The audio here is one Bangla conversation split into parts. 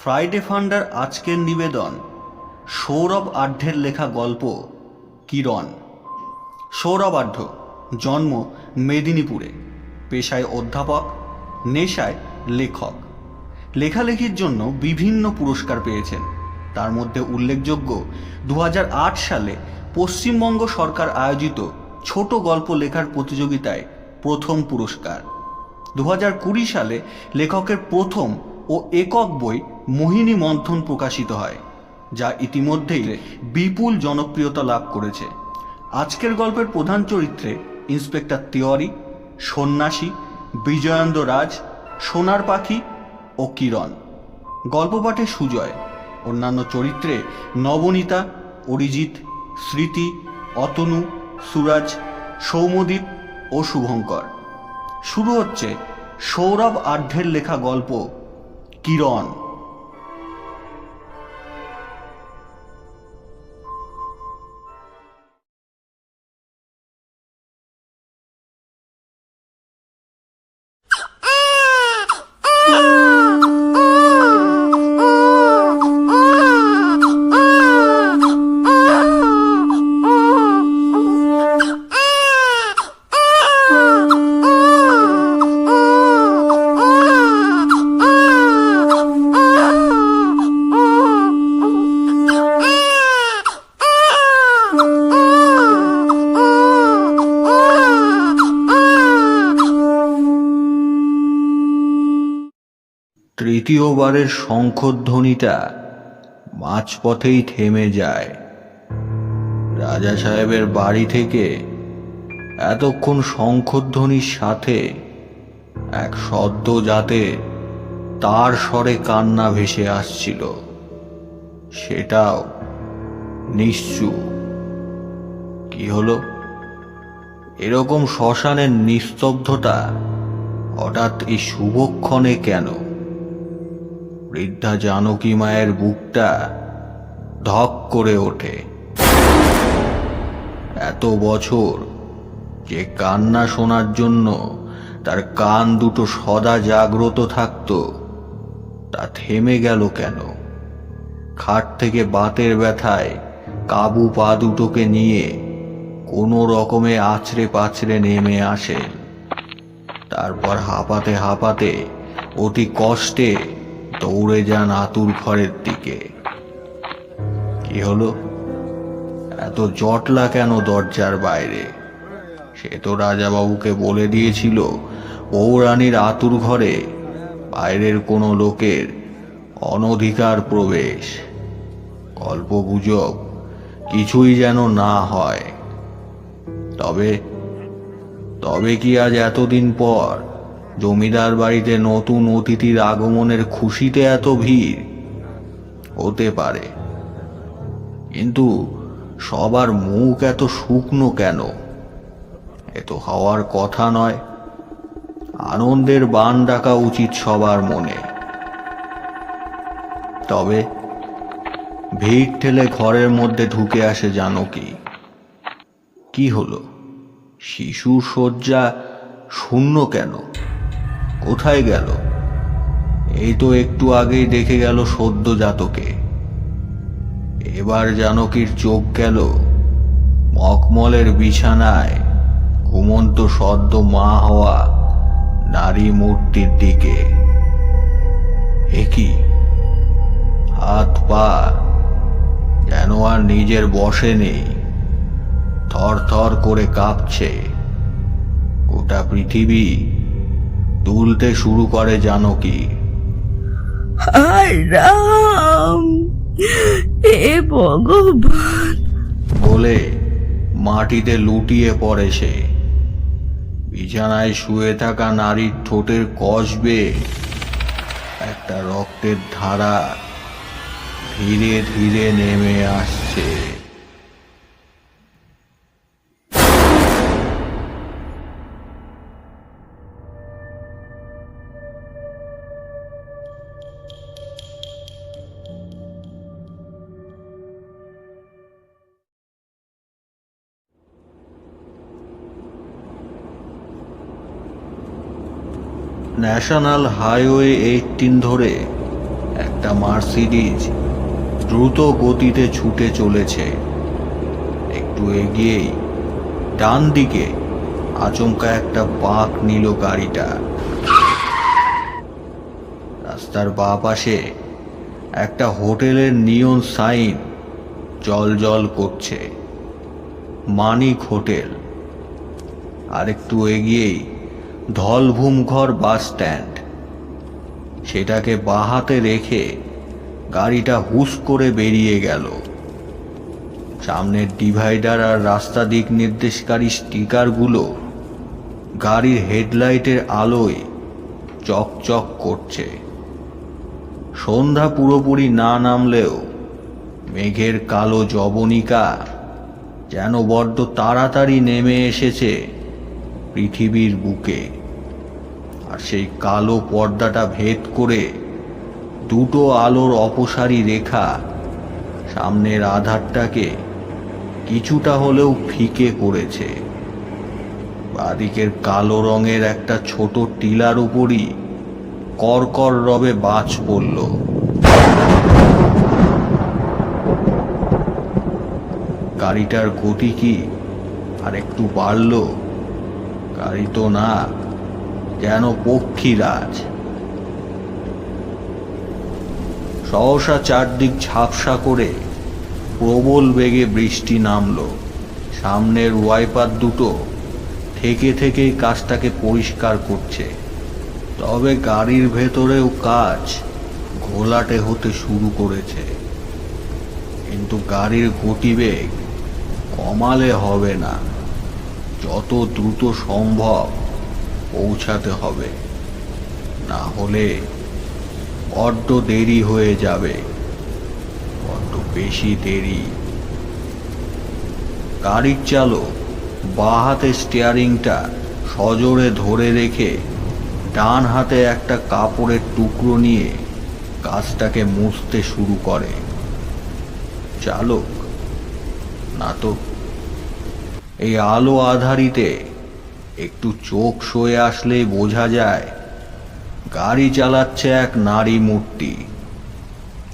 ফ্রাইডে ফান্ডার আজকের নিবেদন সৌরভ আঢ্যের লেখা গল্প কিরণ। সৌরভ আঢ্য, জন্ম মেদিনীপুরে, পেশায় অধ্যাপক, নেশায় লেখক। লেখালেখির জন্য বিভিন্ন পুরস্কার পেয়েছেন। তার মধ্যে উল্লেখযোগ্য 2008 সালে পশ্চিমবঙ্গ সরকার আয়োজিত ছোট গল্প লেখার প্রতিযোগিতায় প্রথম পুরস্কার। 2020 সালে লেখকের প্রথম ও একক বই মোহিনী মন্থন প্রকাশিত হয়, যা ইতিমধ্যেই বিপুল জনপ্রিয়তা লাভ করেছে। আজকের গল্পের প্রধান চরিত্রে ইন্সপেক্টর তিওয়ারি, সন্ন্যাসী, বিজয়েন্দ্র রাজ, সোনার পাখি ও কিরণ। গল্প পাঠে সুজয়। অন্যান্য চরিত্রে নবনীতা, অরিজিৎ, স্মৃতি, অতনু, সুরাজ, সৌম্যদীপ ও শুভঙ্কর। শুরু হচ্ছে সৌরভ আঢ্যের লেখা গল্প কিরণ। তৃতীয়বারের শঙ্খধ্বনিটা মাঝপথেই থেমে যায়। রাজা সাহেবের বাড়ি থেকে এতক্ষণ শঙ্খধ্বনির সাথে এক সদ্য যাতে তার স্বরে কান্না ভেসে আসছিল, সেটাও নিশ্চুপ। কি হলো? এরকম শ্মশানের নিস্তব্ধতা হঠাৎ এই শুভক্ষণে কেন? বৃদ্ধা জানকী মায়ের বুকটা ধক করে ওঠে। এত বছর যে কান্না শোনার জন্য তার কান দুটো সদা জাগ্রত থাকত, তা থেমে গেল কেন? খাট থেকে বাতের ব্যথায় কাবু পা দুটোকে নিয়ে কোনো রকমে আছড়ে পাছড়ে নেমে আসেন। তারপর হাঁপাতে হাঁপাতে অতি কষ্টে দৌড়ে যান আতুর ঘরের দিকে। কি হলো? এত জটলা কেন দরজার বাইরে? সে তো রাজাবাবুকে বলে দিয়েছিল বৌরানীর আতুর ঘরে বাইরের কোনো লোকের অনধিকার প্রবেশ। গল্পগুজব কিছুই যেন না হয়। তবে তবে কি আজ এতদিন পর জমিদার বাড়িতে নতুন অতিথির আগমনের খুশিতে এত ভিড়? হতে পারে, কিন্তু সবার মুখ এত শুকনো কেন? এ তো হওয়ার কথা নয়। আনন্দের বান ডাকা উচিত সবার মনে। তবে ভিড় ঠেলে ঘরের মধ্যে ঢুকে আসে জানকী। কি হলো? শিশুর শয্যা শূন্য কেন? কোথায় গেল? এই তো একটু আগেই দেখে গেল সদ্যজাতকে। এবার জানকীর চোখ গেল মখমলের বিছানায় ঘুমন্ত সদ্য মা হওয়া নারী মূর্তির দিকে। একই হাত পা যেন আর নিজের বশে নেই, থর থর করে কাঁপছে। গোটা পৃথিবী দুলতে শুরু করে জানকী। হায় রাম, হে ভগবান বলে মাটিতে লুটিয়ে পড়ে সে। বিছানায় শুয়ে থাকা নারীর ঠোঁটের কষবে একটা রক্তের ধারা ধীরে ধীরে নেমে আসছে। ন্যাশনাল হাইওয়ে 18 ধরে একটা একটা মার্সিডিজ দ্রুত গতিতে ছুটে চলেছে। একটু এগিয়েই ডান দিকে আচমকা একটা বাঁক নিল গাড়িটা। রাস্তার বাঁ পাশে একটা হোটেলের নিয়ন সাইন জল করছে, মানিক হোটেল। আর একটু এগিয়েই ধলভূমঘর বাস স্ট্যান্ড। সেটাকে বাঁ হাতে রেখে গাড়িটা হুশ করে বেরিয়ে গেল। সামনের ডিভাইডার আর রাস্তা দিক নির্দেশকারী স্টিকারগুলো গাড়ির হেডলাইটের আলোয় চকচক করছে। সন্ধ্যা পুরোপুরি না নামলেও মেঘের কালো জবনিকা যেন বড্ড তাড়াতাড়ি নেমে এসেছে পৃথিবীর বুকে। আর সেই কালো পর্দাটা ভেদ করে দুটো আলোর অপসারী রেখা সামনের আধারটাকে কিছুটা হলেও ফিকে করেছে। বাদিকের কালো রঙের একটা ছোট টিলার উপরই করকর রবে বাজ পড়ল। গাড়িটার গতি কি আর একটু বাড়ল? গাড়ি তো না, যেন পক্ষীরাজ। সহসা চারদিক ঝাপসা করে প্রবল বেগে বৃষ্টি নামলো। সামনের ওয়াইপার দুটো থেকেই কাজটাকে পরিষ্কার করছে। তবে গাড়ির ভেতরেও কাজ ঘোলাটে হতে শুরু করেছে। কিন্তু গাড়ির গতিবেগ কমালে হবে না, যত দ্রুত সম্ভব পৌঁছাতে হবে, না হলে বড্ড দেরি হয়ে যাবে, বড্ড বেশি দেরি। গাড়ির চালক বাঁ হাতে স্টিয়ারিংটা সজোরে ধরে রেখে ডান হাতে একটা কাপড়ের টুকরো নিয়ে কাজটাকে মুছতে শুরু করে। চালক না তো, এই আলো আধারিতে একটু চোখ সয়ে আসলেই বোঝা যায় গাড়ি চালাচ্ছে এক নারী মূর্তি।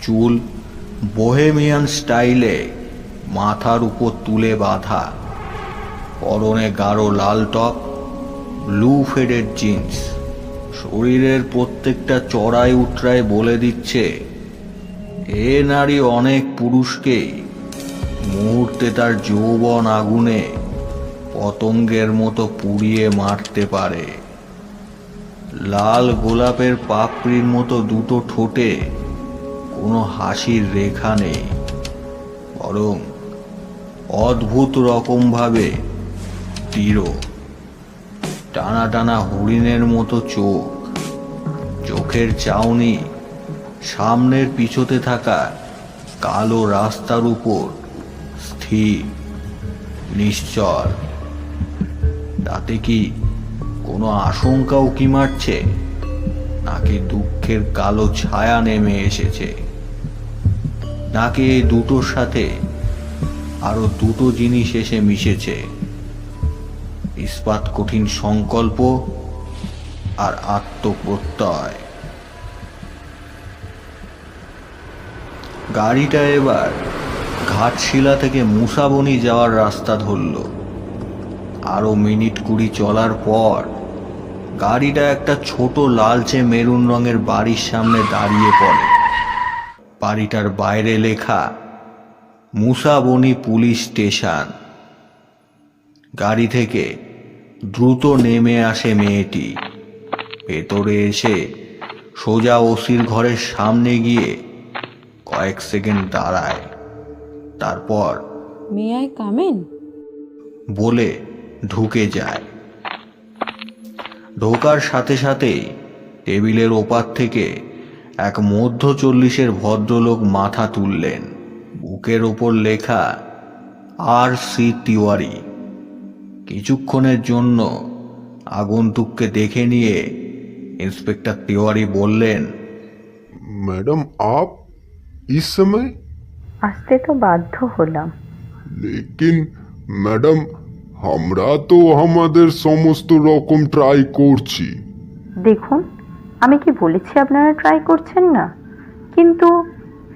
চুল বোহেমিয়ান স্টাইলে মাথার উপর তুলে বাঁধা, পরনে গাঢ় লাল টপ, ব্লু ফেডেড জিন্স। শরীরের প্রত্যেকটা চড়াই উতরাই বলে দিচ্ছে এ নারী অনেক পুরুষকেই মুহূর্তে তার যৌবন আগুনে পতঙ্গের মতো পুড়িয়ে মারতে পারে। লাল গোলাপের পাপড়ির মতো দুটো ঠোঁটে কোনো হাসির রেখা নেই, বরং অদ্ভুত রকমভাবে দৃঢ়। টানা টানা হরিণের মতো চোখ, চোখের চাউনি সামনের পিছতে থাকা কালো রাস্তার উপর স্থির, নিশ্চল। তাতে কি কোনো আশঙ্কাও কি মারছে, নাকি দুঃখের কালো ছায়া নেমে এসেছে, নাকি এই দুটোর সাথে আরো দুটো জিনিস এসে মিশেছে, ইস্পাত কঠিন সংকল্প আর আত্মপ্রত্যয়। গাড়িটা এবার ঘাটশিলা থেকে মুসাবনি যাওয়ার রাস্তা ধরল। আরো মিনিট 20 চলার পর গাড়িটা একটা ছোট লালচে মেরুন রঙের বাড়ির সামনে দাঁড়িয়ে পড়ে। বাড়িটার বাইরে লেখা মুসাবনি পুলিশ স্টেশন। গাড়ি থেকে দ্রুত নেমে আসে মেয়েটি। ভেতরে এসে সোজা ওসির ঘরের সামনে গিয়ে কয়েক সেকেন্ড দাঁড়ায়। তারপর মে আই কাম ইন বলে ঢুকে যায়। ঢোকার সাথে সাথেই টেবিলের ওপার থেকে এক মধ্য 40-এর ভদ্রলোক মাথা তুললেন। বুকের ওপর লেখা আর.সি. তিওয়ারি। কিছুক্ষণের জন্য আগন্তুককে দেখে নিয়ে इंस्पेक्टर तिवारी बोलें, मैडम आप इस समय? আসতে তো বাধ্য হলাম। लेकिन मैडम আমরা তো আমাদের সমস্ত রকম ট্রাই করছি। দেখুন, আমি কি বলেছি আপনারা ট্রাই করছেন না? কি কিন্তু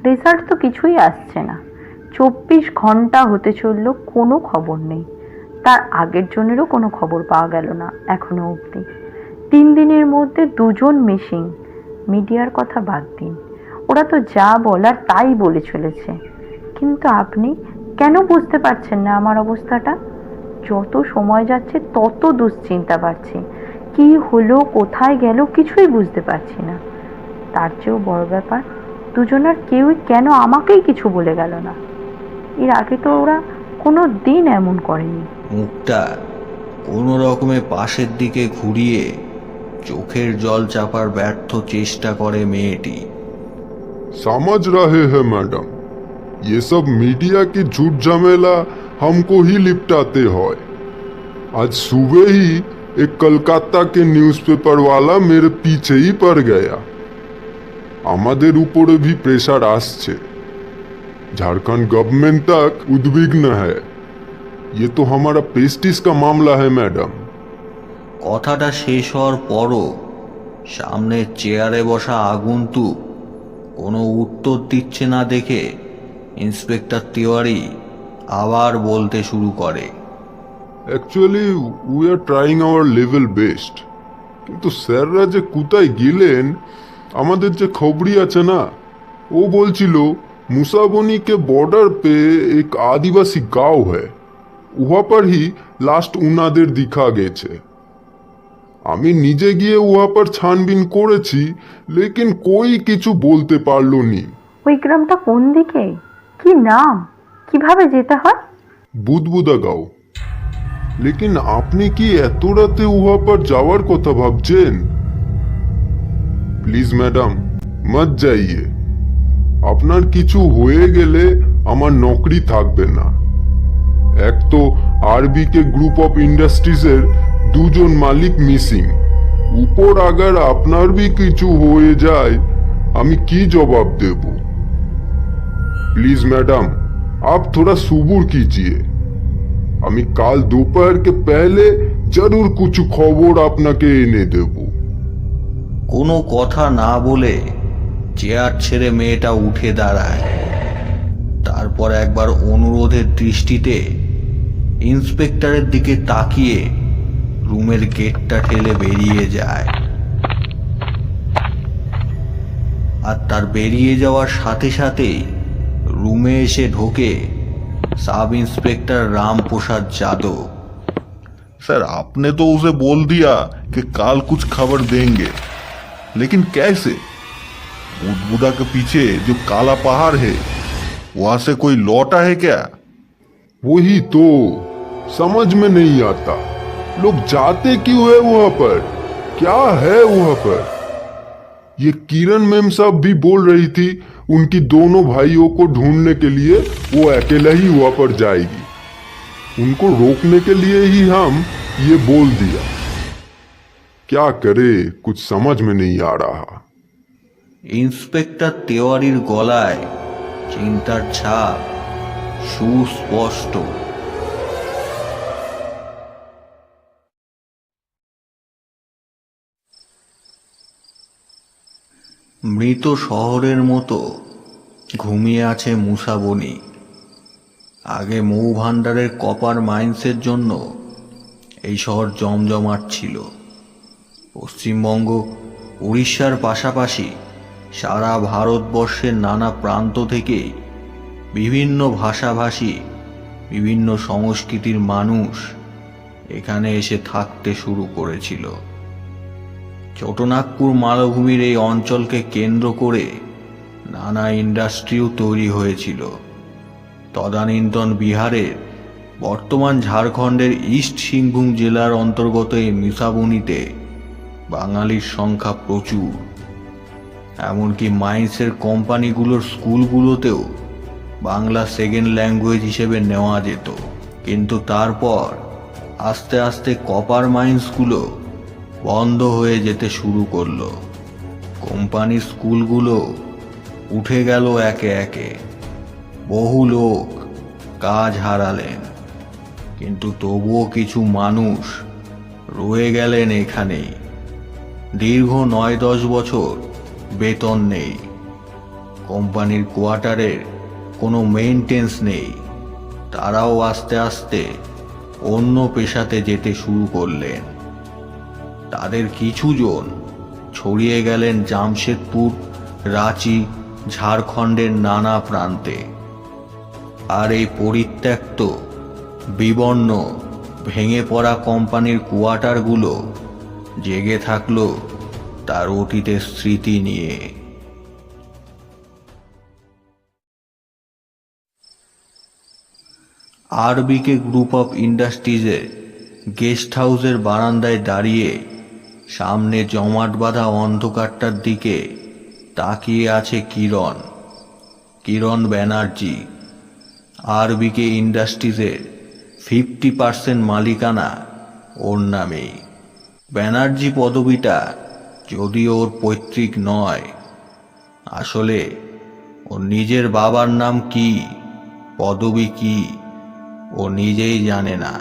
রেজাল্ট তো কিছুই আসছে না। 24 ঘন্টা হতে চললো, কোনো খবর নেই। তার আগের জনেরও কোনো খবর পাওয়া গেল না এখনো অবধি। 3 দিনের মধ্যে 2 জন মিসিং। মিডিয়ার কথা বাদ দিন, ওরা তো যা বলার তাই বলে চলেছে। কিন্তু আপনি কেন বুঝতে পারছেন না আমার অবস্থাটা? যত সময় যাচ্ছে তত দুশ্চিন্তা বাড়ছে। কি হলো, কোথায় গেল, কিছুই বুঝতে পারছি না। তার চেয়েও বড় ব্যাপার, দুজনের কেউই কেন আমাকেই কিছু বলে গেল না। এর আগে তো ওরা কোনো দিন এমন করেনি। মুখটা কোনো রকমে পাশের দিকে ঘুরিয়ে চোখের জল চাপার ব্যর্থ চেষ্টা করে মেয়েটি। समझ रहे हैं मैडम, ये सब मीडिया की झूठ झमेला हमको ही लिपटाते हैं। आज सुबह ही एक कलकत्ता के न्यूज़पेपर वाला मेरे पीछे ही पड़ गया। আমাদের উপরে भी प्रेशर আসছে। झारखंड गवर्नमेंट तक उद्विग्न है। ये तो हमारा प्रेस्टिज का मामला है मैडम। কথাটা শেষ হওয়ার পরও সামনে চেয়ারে বসা আগন্তুক কোনো উত্তর দিচ্ছে না দেখে ইন্সপেক্টর তিওয়ারি আবার বলতে শুরু করে। Actually we are trying hour level best, কিন্তু স্যাররা যে কোথায় গেলেন, আমাদের যে খবরি আছে না, ও বলছিল मुसाबनी के बॉर्डर पे एक आदिवासी गांव है, वहाँ पर ही लास्ट उनाদের दिखा গেছে। আমি নিজে গিয়ে वहाँ पर छानबीन করেছি, लेकिन कोई কিছু বলতে পারলো নি। ওই গ্রামটা কোন দিকে, কি নাম, কিভাবে যেতে হয়? বুদবুদা গাঁও। लेकिन আপনি কি এত রাতে वहाँ पर যাওয়ার কথা ভাবছেন? প্লিজ ম্যাডাম, মত যাইয়ে। আপনার কিছু হয়ে গেলে আমার নকরি থাকবে না। এক তো আরবি কে গ্রুপ অফ ইন্ডাস্ট্রিজের 2 জন মালিক মিসিং, উপর আগার আপনার भी কিছু হয়ে যায়, আমি কি জবাব দেব? प्लीज मैडम, आप थोड़ा सुबुर कीजिए। আমি কাল दोपहर के पहले जरूर कुछ খবর আপনাকে এনে দেব। কোনো কথা না বলে চেয়ার ছেড়ে মেয়েটা উঠে দাঁড়ায়। তারপর একবার অনুরোধের দৃষ্টিতে ইন্সপেক্টরের দিকে তাকিয়ে রুমের গেটটা ঠেলে বেরিয়ে যায়। আর তার বেরিয়ে যাওয়ার সাথে সাথেই রুমে এসে ঢোকে sub inspector Ramprasad Yadav. Sir, आपने तो उसे बोल दिया कि काल कुछ खबर देंगे, लेकिन कैसे? बुदबुदा के पीछे जो काला पहाड़ है, वहां से कोई लौटा है क्या? वही तो समझ में नहीं आता, लोग जाते क्यों है वहां पर, क्या है वहां पर? ये किरण मैम साहब भी बोल रही थी उनकी दोनों भाइयों को ढूंढने के लिए वो अकेला ही वहां पर जाएगी। उनको रोकने के लिए ही हम ये बोल दिया। क्या करे, कुछ समझ में नहीं आ रहा। ইন্সপেক্টর তেওয়ারির গলায় চিন্তার ছাপ সুস্পষ্ট। মৃত শহরের মতো ঘুমিয়ে আছে মুসাবনি। আগে মৌ ভান্ডারের কপার মাইন্সের জন্য এই শহর জমজমাট ছিল। পশ্চিমবঙ্গ, উড়িষ্যার পাশাপাশি সারা ভারতবর্ষের নানা প্রান্ত থেকে বিভিন্ন ভাষাভাষী, বিভিন্ন সংস্কৃতির মানুষ এখানে এসে থাকতে শুরু করেছিল। ছোটনাগপুর মালভূমির এই অঞ্চলকে কেন্দ্র করে নানা ইন্ডাস্ট্রিও তৈরি হয়েছিল। তদানীন্তন বিহারের, বর্তমান ঝাড়খণ্ডের ইস্ট সিংভূম জেলার অন্তর্গত এই মুসাবনিতে বাঙালির সংখ্যা প্রচুর। এমনকি মাইন্সের কোম্পানিগুলোর স্কুলগুলোতেও বাংলা সেকেন্ড ল্যাঙ্গুয়েজ হিসেবে নেওয়া যেত। কিন্তু তারপর আস্তে আস্তে কপার মাইন্সগুলো বন্ধ হয়ে যেতে শুরু করলো। কোম্পানির স্কুলগুলো উঠে গেল একে একে। বহু লোক কাজ হারালেন, কিন্তু তবুও কিছু মানুষ রয়ে গেলেন এখানেই। দীর্ঘ 9-10 বছর বেতন নেই, কোম্পানির কোয়ার্টারের কোনো মেইনটেন্স নেই। তারাও আস্তে আস্তে অন্য পেশাতে যেতে শুরু করলেন। তাদের কিছুজন ছড়িয়ে গেলেন জামশেদপুর, রাঁচি, ঝাড়খণ্ডের নানা প্রান্তে। আর এই পরিত্যক্ত, বিবর্ণ, ভেঙে পড়া কোম্পানির কোয়ার্টারগুলো জেগে থাকলো তার অতীতের স্মৃতি নিয়ে। আরবিকে গ্রুপ অফ ইন্ডাস্ট্রিজের গেস্ট হাউসের বারান্দায় দাঁড়িয়ে সামনে জমাট বাঁধা অন্ধকারটার দিকে তাকিয়ে আছে কিরণ ব্যানার্জি। আরবিকে ইন্ডাস্ট্রিজের 50% মালিকানা ওর নামেই। ব্যানার্জি পদবিটা যদিও ওর পৈতৃক নয়, আসলে ওর নিজের বাবার নাম কি, পদবি কি, ও নিজেই জানে না।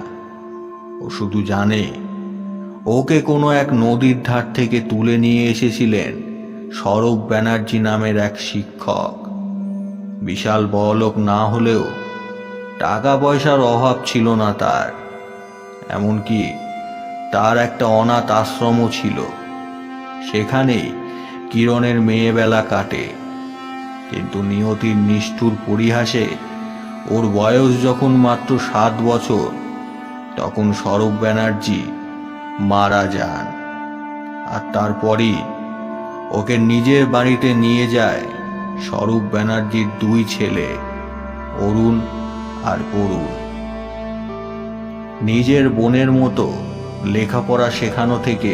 ও শুধু জানে ওকে কোনো এক নদীর ধার থেকে তুলে নিয়ে এসেছিলেন সৌরভ ব্যানার্জি নামের এক শিক্ষক। বিশাল বড়লোক না হলেও টাকা পয়সার অভাব ছিল না তার। এমনকি তার একটা অনাথ আশ্রমও ছিল। সেখানেই কিরণের মেয়েবেলা কাটে। কিন্তু নিয়তির নিষ্ঠুর পরিহাসে ওর বয়স যখন মাত্র 7 বছর, তখন সৌরভ ব্যানার্জি মারা যান। আর তারপরই ওকে নিজের বাড়িতে নিয়ে যায় সৌরভ ব্যানার্জির 2 ছেলে, অরুণ আর বরুণ। নিজের বোনের মতো লেখাপড়া শেখানো থেকে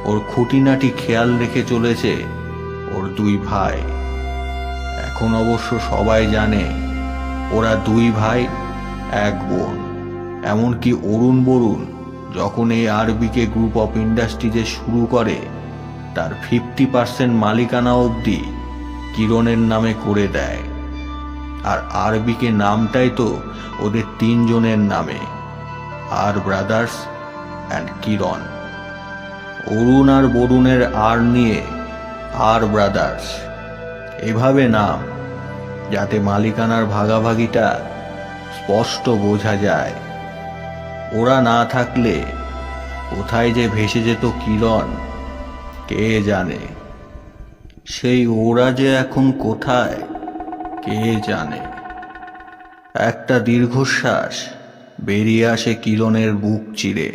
ওর খুঁটিনাটি খেয়াল রেখে চলেছে ওর 2 ভাই। এখন অবশ্য সবাই জানে ওরা 2 ভাই 1 বোন। এমনকি অরুণ বরুণ যখন এই আরবিকে গ্রুপ অফ ইন্ডাস্ট্রিজে শুরু করে, তার 50% মালিকানা অবধি কিরণের নামে করে দেয়। আর আরবিকে নামটাই তো ওদের 3 জনের নামে, আর ব্রাদার্স অ্যান্ড কিরণ। অরুণ আর বরুণের আর নিয়ে আর ব্রাদার্স, এভাবে নাম, যাতে মালিকানার ভাগাভাগিটা স্পষ্ট বোঝা যায়। ওরা না থাকলে কোথায় যে ভেসে যেত কিরণ কে জানে। সেই ওরা যে এখন কোথায় কে জানে। একটা দীর্ঘশ্বাস বেরিয়ে আসে কিরণের বুক চিরে।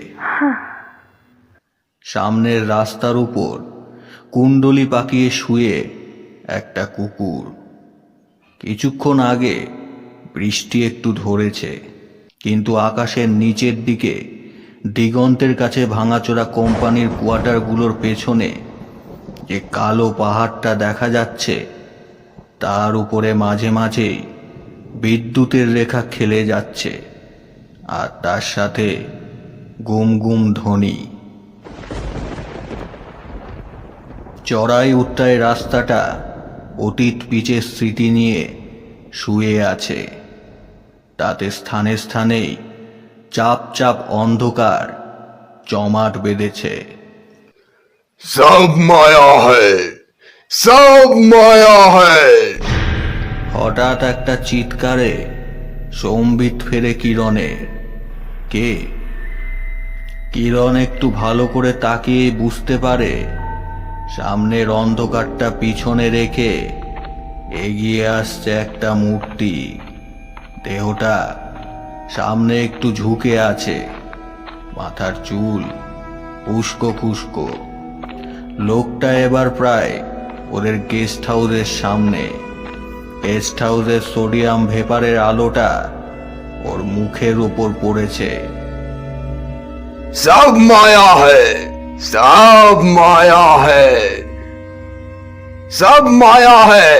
সামনের রাস্তার উপর কুণ্ডলি পাকিয়ে শুয়ে একটা কুকুর। কিছুক্ষণ আগে বৃষ্টি একটু ধরেছে, কিন্তু আকাশের নিচের দিকে দিগন্তের কাছে ভাঙাচোরা কোম্পানির কোয়ার্টারগুলোর পেছনে যে কালো পাহাড়টা দেখা যাচ্ছে, তার উপরে মাঝে মাঝেই বিদ্যুতের রেখা খেলে যাচ্ছে, আর তার সাথে গুম গুম ধ্বনি। চড়াই উত্তরায় রাস্তাটা অতীত পিচের স্মৃতি নিয়ে শুয়ে আছে। তাতে স্থানে স্থানেই চাপ চাপ অন্ধকার জমাট বেঁধেছে। सब माया है, सब माया है। হঠাৎ একটা চিৎকারে সম্বিত ফেরে কিরণের। কে? কিরণ একটু ভালো করে তাকিয়ে বুঝতে পারে সামনের অন্ধকারটা পিছনে রেখে এগিয়ে আসছে একটা মূর্তি। দেহটা সামনে একটু ঝুঁকে আছে, মাথার চুল উস্কো খুস্কো। লোকটা এবার প্রায় ওদের গেস্ট হাউসের সামনে। গেস্ট হাউসের সোডিয়াম ভেপারের আলোটা ওর মুখের উপর পড়েছে। सब माया है, सब माया है, सब माया है,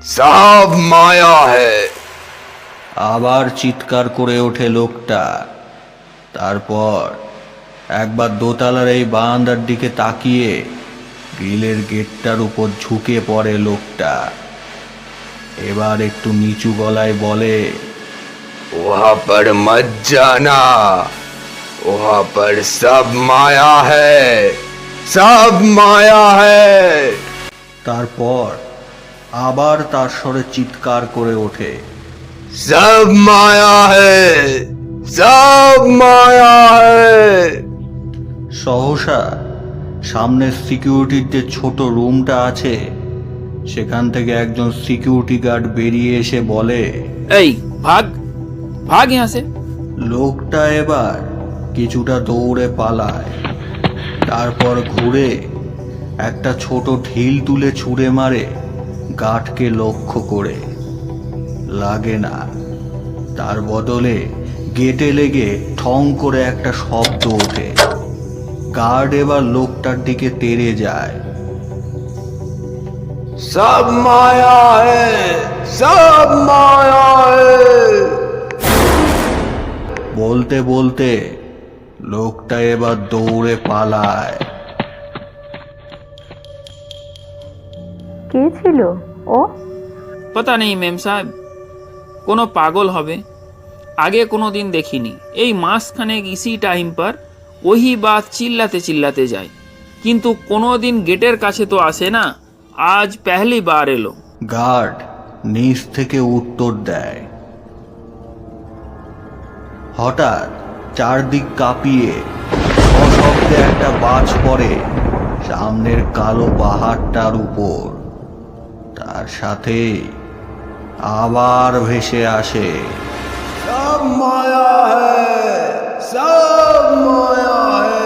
सब माया है। আবার চিৎকার করে ওঠে লোকটা। তারপর একবার দোতলার এই বারান্দার দিকে তাকিয়ে গ্রিলের গেটটার উপর ঝুঁকে পড়ে লোকটা। এবার একটু নিচু গলায় বলে, वहां पर मत जाना, वहां पर सब माया है, सब माया है। তারপর আবার তার স্বরে চিৎকার করে ওঠে। सब माया है, सब माया है। সহসা সামনের সিকিউরিটির যে ছোট রুমটা আছে সেখান থেকে একজন সিকিউরিটি গার্ড বেরিয়ে এসে বলে, এই ভাগ ভাগ यहाँ से। লোকটা এবার কিছুটা দৌড়ে পালায়, তারপর ঘুরে একটা ছোট ঢিল তুলে ছুঁড়ে মারে গার্ডকে লক্ষ্য করে। লাগে না, তার বদলে গেটে লেগে ঠং করে একটা শব্দ ওঠে। গার্ড এবার লোকটার দিকে তেড়ে যায়। सब माया है, सब माया है। বলতে বলতে লোকটা এবার দৌড়ে পালায়। কে ছিল ও? पता नहीं मैम साहब, कोनो पागल হবে। আগে কোনো দিন দেখিনি। এই মাসখানেক ইসি টাইম पर वही बात চিল্লাতে চিল্লাতে যায়, কিন্তু কোনো দিন গেটের কাছে তো আসে না। আজ पहली बार এলো। গার্ড নিচ থেকে উত্তর দেয়। হঠাৎ চারদিক কাঁপিয়ে সশব্দে একটা বাজ পড়ে সামনের কালো পাহাড়টার উপর। তার সাথে আবার ভেসে আসে, सब माया है, सब माया है।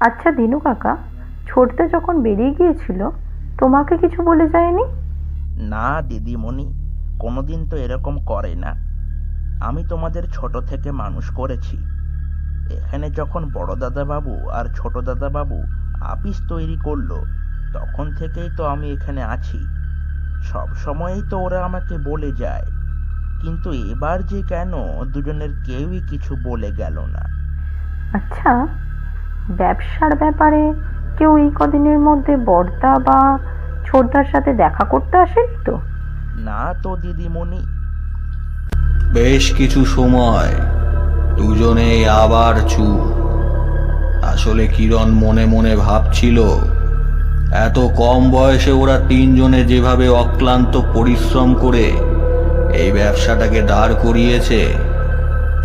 আচ্ছা দিনু কাকা, ছোটতে যখন বেরিয়ে গিয়েছিল তোমাকে কিছু বলে যায়নি? না দিদিমণি, কোনোদিন তো এরকম করে না। আমি তোমাদের ছোট থেকে মানুষ করেছি। এখানে যখন বড় দাদাবাবু আর ছোট দাদাবাবু আপিস তৈরি করলো তখন থেকেই তো আমি এখানে আছি। সব সময়ই তো ওরা আমাকে বলে যায়, কিন্তু এবার যে কেন দুজনের কেউই কিছু বলে গেল না। আচ্ছা, ব্যবসার ব্যাপারে কেউ এই কদিনের মধ্যে বড়দা বা ছোটদার সাথে দেখা করতে আসেনি তো? না তো দিদিমণি। বেশ কিছু সময় দুজনেই আবার চুপ। আসলে কিরণ মনে মনে ভাবছিল, এত কম বয়সে ওরা তিনজনে যেভাবে অক্লান্ত পরিশ্রম করে এই ব্যবসাটাকে দাঁড় করিয়েছে,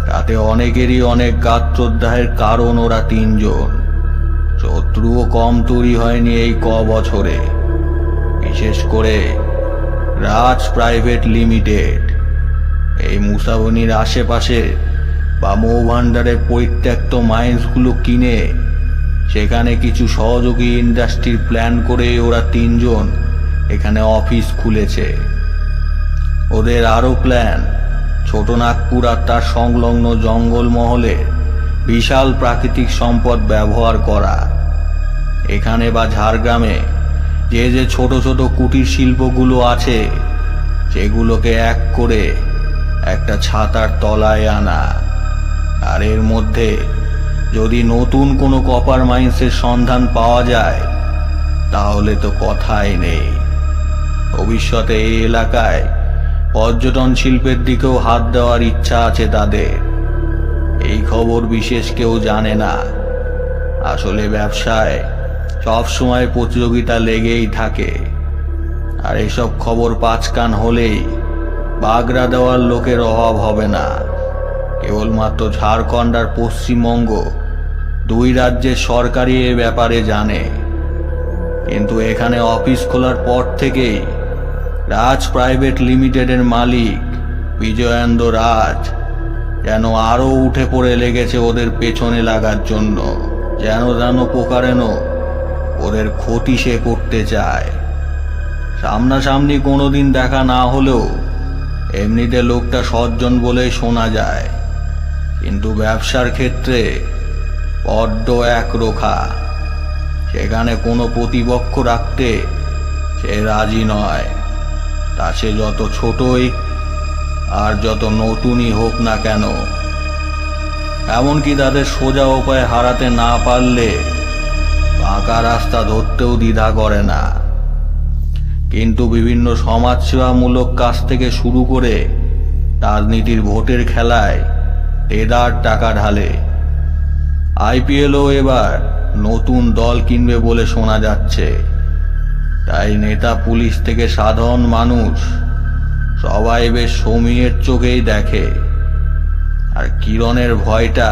তাতে অনেকেরই অনেক গাত্রোদ্ধারের কারণ ওরা তিনজন। শত্রুও কম তৈরি হয়নি এই বছরে, বিশেষ করে রাজ প্রাইভেট লিমিটেড। এই মুসাবনির আশেপাশে বা মৌভান্ডারের পরিত্যক্ত মাইন্সগুলো কিনে সেখানে কিছু সহযোগী ইন্ডাস্ট্রির প্ল্যান করে ওরা তিনজন এখানে অফিস খুলেছে। ওদের আরও প্ল্যান ছোটনাগপুর আর তার সংলগ্ন জঙ্গলমহলে বিশাল প্রাকৃতিক সম্পদ ব্যবহার করা। এখানে বা ঝাড়গ্রামে যে যে ছোট ছোট কুটির শিল্পগুলো আছে সেগুলোকে এক করে একটা ছাতার তলায় আনা। আর এর মধ্যে যদি নতুন কোনো কপার মাইন্সের সন্ধান পাওয়া যায় তাহলে তো কথাই নেই। ভবিষ্যতে এই এলাকায় পর্যটন শিল্পের দিকেও হাত দেওয়ার ইচ্ছা আছে তাদের। এই খবর বিশেষ কেউ জানে না। আসলে ব্যবসায় সবসময় প্রতিযোগিতা লেগেই থাকে, আর এসব খবর পাঁচকান হলেই বাগড়া দেওয়ার লোকের অভাব হবে না। কেবলমাত্র ঝাড়খণ্ড আর পশ্চিমবঙ্গ দুই রাজ্যের সরকারই এ ব্যাপারে জানে। কিন্তু এখানে অফিস খোলার পর থেকেই রাজ প্রাইভেট লিমিটেডের মালিক বিজয়েন্দ্র রাজ যেন আরও উঠে পড়ে লেগেছে ওদের পেছনে লাগার জন্য। যেন প্রকারেণ ওদের ক্ষতি সে করতে চায়। সামনাসামনি কোনোদিন দেখা না হলেও এমনিতে লোকটা সজ্জন বলেই শোনা যায়, কিন্তু ব্যবসার ক্ষেত্রে বড্ড একরোখা। সেখানে কোনো প্রতিপক্ষ রাখতে সে রাজি নয়, তা সে যত ছোটই আর যত নতুনই হোক না কেন। এমনকি তাদের সোজা উপায় হারাতে না পারলে বাঁকা রাস্তা ধরতেও দ্বিধা করে না। কিন্তু বিভিন্ন সমাজসেবামূলক কাজ থেকে শুরু করে রাজনীতির ভোটের খেলায় দেদার টাকা ঢালে। আইপিএলও এবার নতুন দল কিনবে বলে শোনা যাচ্ছে। তাই নেতা, পুলিশ থেকে সাধারণ মানুষ সবাই বেশ সমীহের চোখেই দেখে। আর কিরণের ভয়টা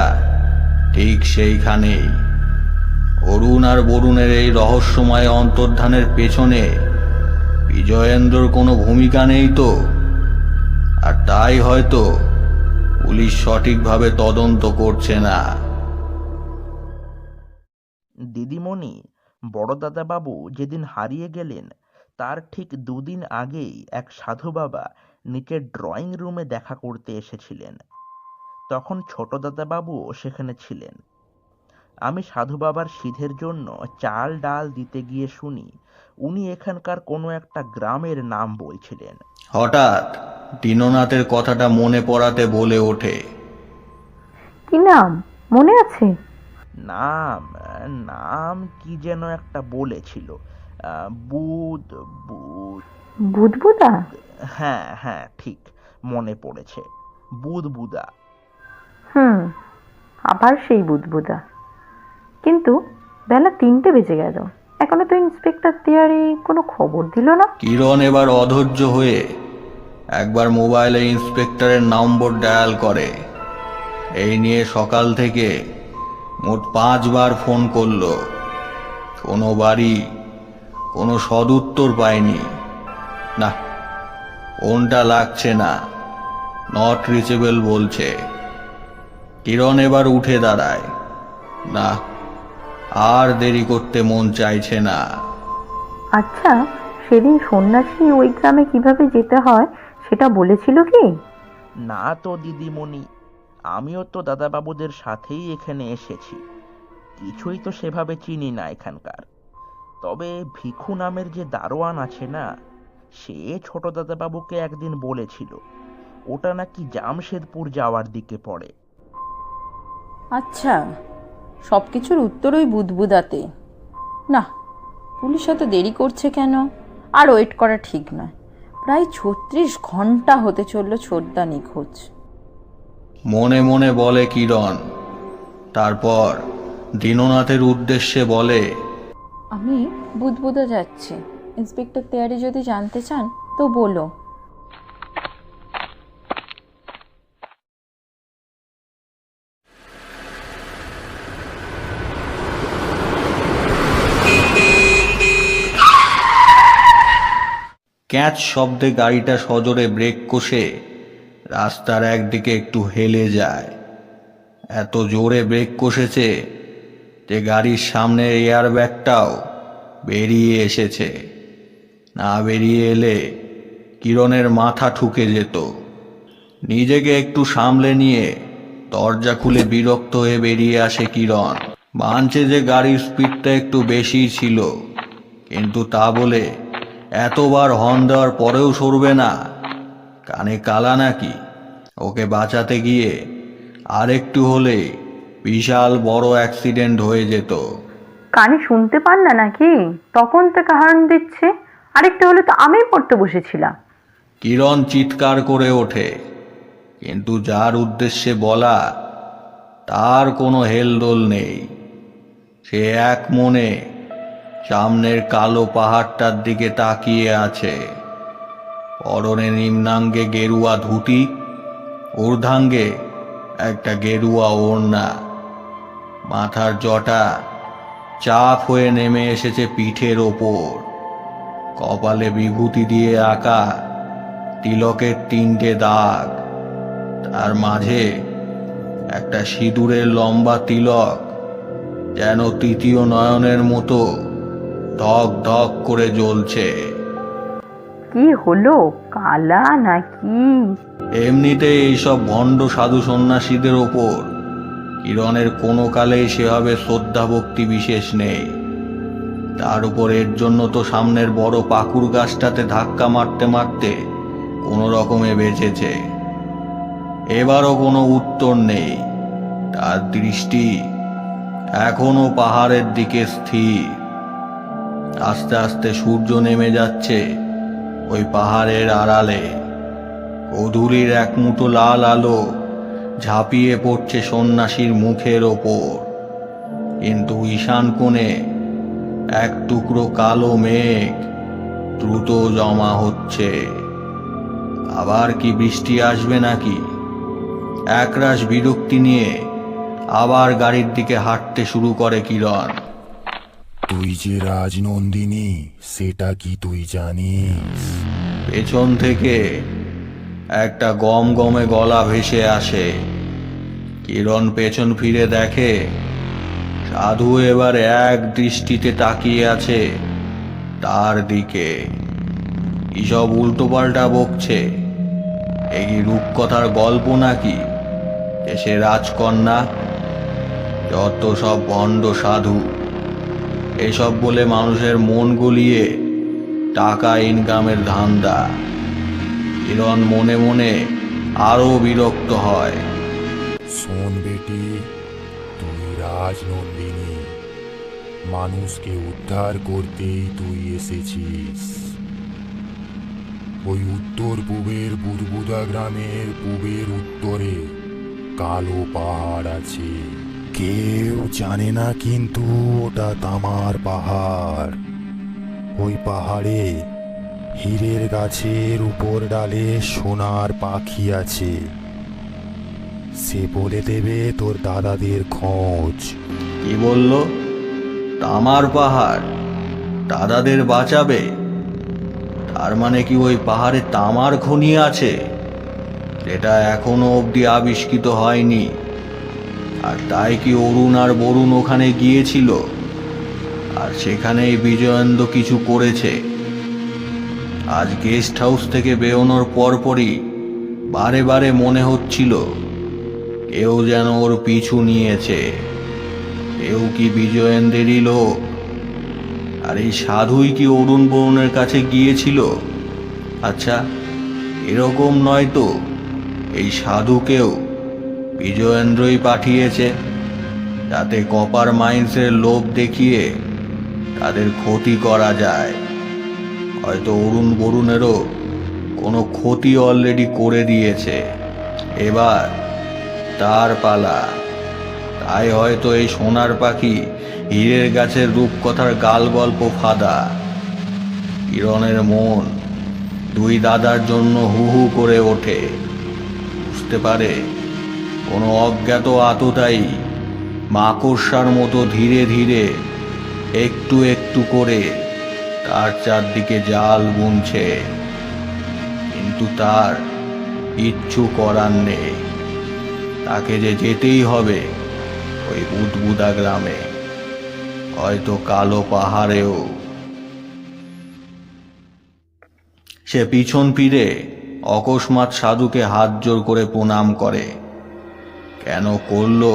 ঠিক সেইখানেই। অরুণ আর বরুণের এই রহস্যময় অন্তর্ধানের পেছনে বিজয়েন্দ্রর কোনো ভূমিকা নেই তো? আর তাই হয়তো পুলিশ সঠিকভাবে তদন্ত করছে না। দিদিমণি, বড় দাদাবাবু যেদিন হারিয়ে গেলেন তার ঠিক 2 দিন আগেই এক সাধু বাবা নিচের ড্রয়িং রুমে দেখা করতে এসেছিলেন। তখন ছোট দাদাবাবুও সেখানে ছিলেন। আমি সাধু বাবার সিধের জন্য চাল ডাল দিতে গিয়ে শুনি উনি এখানকার কোনো একটা গ্রামের নাম বলছিলেন। হঠাৎ দীননাথের কথাটা মনে পড়াতে বলে ওঠে, কি নাম মনে আছে? নাম নাম কি যেন একটা বলেছিল। বুধ বুধ বুধবুদা? হ্যাঁ হ্যাঁ, ঠিক মনে পড়েছে, বুধবুদা। আবার সেই বুধবুদা। কিন্তু বেলা 3টে বেজে গেল, এখনো তো ইন্সপেক্টর তিয়ারি কোনো খবর দিল না। কিরণ এবার অধৈর্য হয়ে একবার মোবাইলে ইন্সপেক্টরের নম্বর ডায়াল করে। এই নিয়ে সকাল থেকে মোট 5 বার ফোন করলো। কোনো বাড়ি, কোনো সদুত্তর পায়নি। না, ফোনটা লাগছে না, নট রিচেবল বলছে। কিরণ এবার উঠে দাঁড়ায়। না, আর দেরি করতে মন চাইছে না। আচ্ছা, সেদিন সন্ন্যাসী ওই গ্রামে কিভাবে যেতে হয় সেটা বলেছিল কি? না তো দিদিমণি, আমিও তো দাদাবাবুদের সাথেই এখানে এসেছি, কিছুই তো সেভাবে চিনি না এখানকার। তবে ভিখু নামের যে দারোয়ান আছে না, সে ছোট দাদাবাবুকে একদিন বলেছিল ওটা নাকি জামশেদপুর যাওয়ার দিকে পড়ে। আচ্ছা, সব কিছুর উত্তর ওই বুদবুদাতে। না, পুলিশ এত দেরি করছে কেন? আর ওয়েট করা ঠিক নয়। প্রায় 36 ঘন্টা হতে চলল ছোটদা নিখোঁজ। মনে মনে বলে কিরণ। তারপর দীননাথের উদ্দেশ্যে বলে, আমি বুদবুদা যাচ্ছি, ইন্সপেক্টর তেয়ারি যদি জানতে চান তো বলো। ক্যাচ শব্দে গাড়িটা সজোরে ব্রেক কষে রাস্তার একদিকে একটু হেলে যায়। এত জোরে ব্রেক কষেছে যে গাড়ির সামনের এয়ার ব্যাগটাও বেরিয়ে এসেছে। না বেরিয়ে এলে কিরণের মাথা ঠুকে যেত। নিজেকে একটু সামলে নিয়ে দরজা খুলে বিরক্ত হয়ে বেরিয়ে আসে কিরণ। মানছে যে গাড়ির স্পিডটা একটু বেশি ছিল, কিন্তু তা বলে এতবার হর্ন দেওয়ার পরেও সরবে না। কানে কালা নাকি? ওকে বাঁচাতে গিয়ে আরেকটু হলে বিশাল বড় অ্যাক্সিডেন্ট হয়ে যেত। কানে শুনতে পান না নাকি? তখন থেকে হর্ন দিচ্ছে, আরেকটা হলে তো আমি পড়তে বসেছিলাম। কিরণ চিৎকার করে ওঠে, কিন্তু যার উদ্দেশ্যে বলা তার কোনো হেলদোল নেই। সে এক মনে সামনের কালো পাহাড়টার দিকে তাকিয়ে আছে। পরনে নিম্নাঙ্গে গেরুয়া ধুতি, ঊর্ধ্বাঙ্গে একটা গেরুয়া ওড়না। মাথার জটা চাপ হয়ে নেমে এসেছে পিঠের ওপর। কপালে বিভূতি দিয়ে আঁকা তিলকের 3টে দাগ, তার মাঝে একটা সিঁদুরের লম্বা তিলক যেন তৃতীয় নয়নের মতো ধক ধক করে জ্বলছে। কি হলো, কালা নাকি? এমনিতেই এইসব ভণ্ড সাধু সন্ন্যাসীদের ওপর কিরণের কোনো কালেই সেভাবে শ্রদ্ধা ভক্তি বিশেষ নেই। তার উপর এর জন্য তো সামনের বড় পাকুর গাছটাতে ধাক্কা মারতে মারতে কোনো রকমে বেঁচেছে। এবারও কোনো উত্তর নেই। তার দৃষ্টি এখনো পাহাড়ের দিকে স্থির। আস্তে আস্তে সূর্য নেমে যাচ্ছে ওই পাহাড়ের আড়ালে অধুরির এক মুঠো লাল আলো ঝাঁপিয়ে পড়ছে সন্ন্যাসীর মুখের ওপর, কিন্তু ঈশান কোণে এক টুকরো কালো মেঘ দ্রুত জমা হচ্ছে। আবার কি বৃষ্টি আসবে নাকি? একরাশ বিরক্তি নিয়ে আবার গাড়ির দিকে হাঁটতে শুরু করে কিরণ। তুই যে রাজনন্দিনী সেটা কি তুই জানিস? পেছন থেকে একটা গম গমে গলা ভেসে আসে। কিরণ পেছন ফিরে দেখে সাধু এবার এক দৃষ্টিতে তাকিয়ে আছে তার দিকে। এসব উল্টোপাল্টা বকছে, এই রূপকথার গল্প নাকি? সে রাজকন্যা? যত সব ভণ্ড সাধু, এসব বলে মানুষের মন গলিয়ে টাকা ইনকামের ধান্দা। কিরণ মনে মনে আরো বিরক্ত হয়। শোন বেটি, তুই রাজনন্দিনী, মানুষকে উদ্ধার করতেই তুই এসেছিস। ওই উত্তর পূবের বুদবুদা গ্রামের পূবের উত্তরে কালো পাহাড় আছে। কেউ জানে না কিন্তু ওটা তামার পাহাড়। ওই পাহাড়ে হীরের গাছের উপর ডালে সোনার পাখি আছে। সে বলে দেবে তোর দাদাদের খোঁজ। কি বলল? তামার পাহাড় দাদাদের বাঁচাবে? তার মানে কি ওই পাহাড়ে তামার খনি আছে যেটা এখনো অবধি আবিষ্কৃত হয়নি? আর তাই কি অরুণ আর বরুণ ওখানে গিয়েছিল, আর সেখানেই বিজয়েন্দ্র কিছু করেছে? আজ গেস্ট হাউস থেকে বেরোনোর পরপরই বারে বারে মনে হচ্ছিল কেউ যেন ওর পিছু নিয়েছে। কেউ কি বিজয়েন্দ্রেরই লোক? আর এই সাধুই কি অরুণ বরুণের কাছে গিয়েছিল? আচ্ছা, এরকম নয় তো এই সাধুকেও বিজয়েন্দ্রই পাঠিয়েছে, যাতে কপার মাইন্সের লোভ দেখিয়ে তাদের ক্ষতি করা যায়। হয়তো অরুণ বরুণেরও কোনো ক্ষতি অলরেডি করে দিয়েছে, এবার তার পালা। তাই হয়তো এই সোনার পাখি হীরের গাছের রূপকথার গাল গল্প ফাঁদা। কিরণের মন দুই দাদার জন্য হু হু করে ওঠে। বুঝতে পারে কোনো অজ্ঞাত আততায়ী মাকড়সার মতো ধীরে ধীরে একটু একটু করে তার চারদিকে জাল বুনছে, কিন্তু তার কিচ্ছু করার নেই। তাকে যে যেতেই হবে ওই বুদবুদা গ্রামে, হয়তো কালো পাহাড়েও। সে পিছন ফিরে অকস্মাৎ সাধুকে হাত জোর করে প্রণাম করে। কেন করলো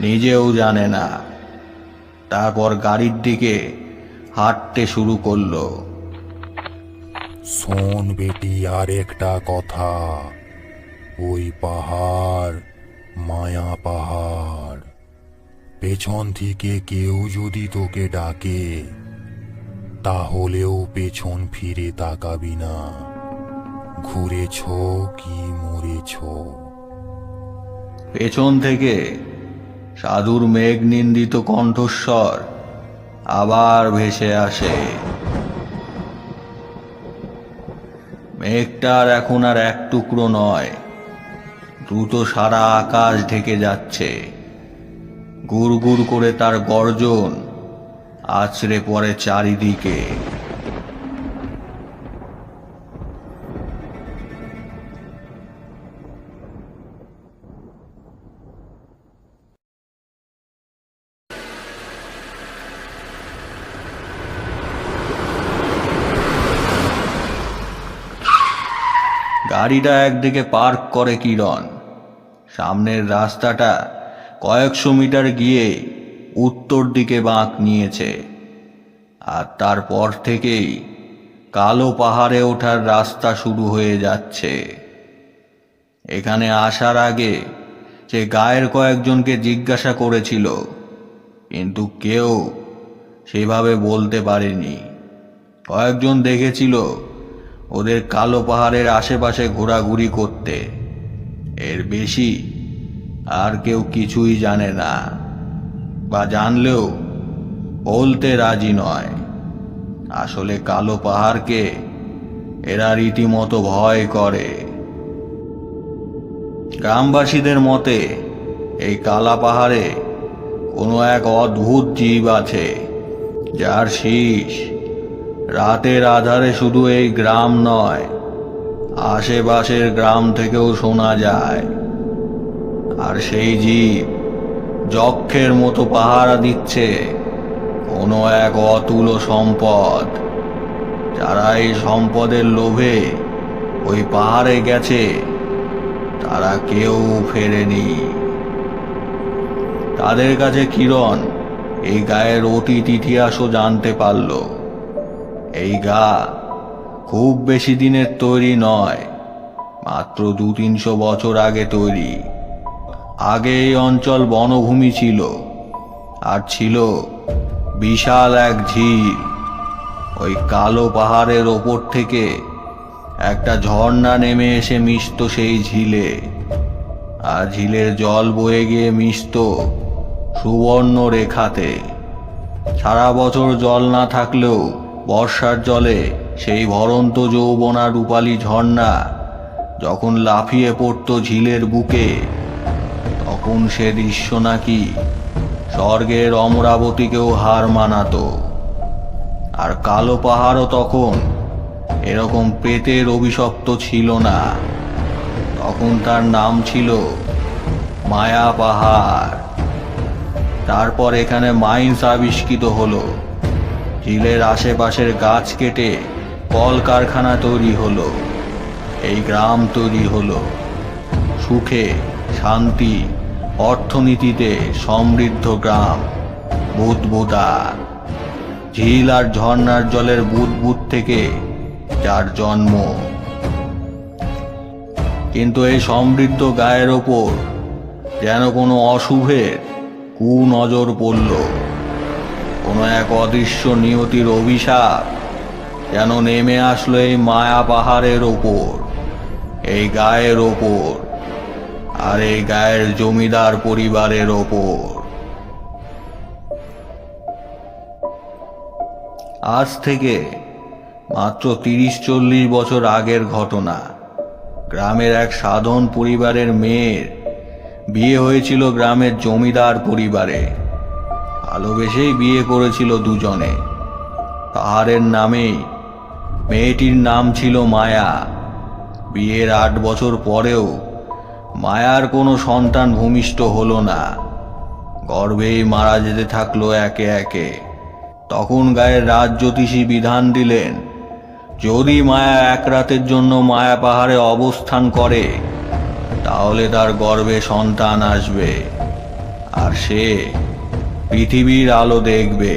নিজেও জানে না। তারপর গাড়ির দিকে হাঁটতে শুরু করলো। শোন বেটি, আর একটা কথা, ওই পাহাড় মায়া পাহাড়। পেছন থেকে কেউ যদি তোকে ডাকে তাহলেও পেছন ফিরে তাকাবি না। ঘুরেছ কি মরেছ। পেছন থেকে সাধুর মেঘ নিন্দিত কণ্ঠস্বর আবার ভেসে আসে। মেঘটার এখন আর এক টুকরো নয়, দ্রুত সারা আকাশ ঢেকে যাচ্ছে। গুড় গুড় করে তার গর্জন আছড়ে পড়ে চারিদিকে। গাড়িটা একদিকে পার্ক করে কিরণ। সামনের রাস্তাটা কয়েকশো মিটার গিয়ে উত্তর দিকে বাঁক নিয়েছে, আর তারপর থেকেই কালো পাহাড়ে ওঠার রাস্তা শুরু হয়ে যাচ্ছে। এখানে আসার আগে সে গায়ের কয়েকজনকে জিজ্ঞাসা করেছিল, কিন্তু কেউ সেভাবে বলতে পারেনি। কয়েকজন দেখেছিল ওদের কালো পাহাড়ের আশেপাশে ঘোরাঘুরি করতে। এর বেশি আর কেউ কিছুই জানে না, বা জানলেও বলতে রাজি নয়। আসলে কালো পাহাড়কে এরা রীতিমতো ভয় করে। গ্রামবাসীদের মতে এই কালা পাহাড়ে কোনো এক অদ্ভুত জীব আছে, যার শীষ রাতের আধারে শুধু এই গ্রাম নয়, আশেপাশের গ্রাম থেকেও শোনা যায়। আর সেই জীব যক্ষের মতো পাহারা দিচ্ছে কোনো এক অতুল্য সম্পদ। যারা এই সম্পদের লোভে ওই পাহাড়ে গেছে, তারা কেউ ফেরেনি। তাদের কাছে কিরণ এই গায়ের অতীত ইতিহাসও জানতে পারল। এই গা খুব বেশি দিনের তৈরি নয়, মাত্র 200-300 বছর আগে তৈরি। আগে এই অঞ্চল বনভূমি ছিল, আর ছিল বিশাল এক ঝিল। ওই কালো পাহাড়ের ওপর থেকে একটা ঝর্ণা নেমে এসে মিশত সেই ঝিলে, আর ঝিলের জল বয়ে গিয়ে মিশত সুবর্ণ রেখাতে। সারা বছর জল না থাকলেও বর্ষার জলে সেই ভরন্ত যৌবনা রূপালী ঝর্ণা যখন লাফিয়ে পড়তো ঝিলের বুকে, তখন সে দৃশ্য নাকি স্বর্গের অমরাবতীকেও হার মানাতো। আর কালো পাহাড়ও তখন এরকম প্রেতের অভিশপ্ত ছিল না, তখন তার নাম ছিল মায়া পাহাড়। তারপর এখানে মাইন্স আবিষ্কৃত হলো, ঝিলের আশেপাশের গাছ কেটে কলকারখানা তৈরি হলো, এই গ্রাম তৈরি হলো। সুখে, শান্তি, অর্থনীতিতে সমৃদ্ধ গ্রাম বুদবুদা। ঝিল আর ঝর্ণার জলের বুদবুদ থেকে যার জন্ম। কিন্তু এই সমৃদ্ধ গায়ের ওপর যেন কোনো অশুভের কুনজর পড়ল। কোনো এক অদৃশ্য নিয়তির অভিশাপ যেন নেমে আসলো এই মায়া পাহাড়ের ওপর, এই গায়ের ওপর, আর এই গায়ের জমিদার পরিবারের ওপর। আজ থেকে মাত্র 30-40 বছর আগের ঘটনা। গ্রামের এক সাধারণ পরিবারের মেয়ের বিয়ে হয়েছিল গ্রামের জমিদার পরিবারে। ভালোবেসেই বিয়ে করেছিল দুজনে। পাহাড়ের নামেই মেয়েটির নাম ছিল মায়া। বিয়ের 8 বছর পরেও মায়ার কোনো সন্তান ভূমিষ্ঠ হলো না, গর্ভেই মারা যেতে থাকলো একে একে। তখন গায়ের রাজ জ্যোতিষী বিধান দিলেন, যদি মায়া এক রাতের জন্য মায়া পাহাড়ে অবস্থান করে, তাহলে তার গর্ভে সন্তান আসবে, আর সে পৃথিবীর আলো দেখবে।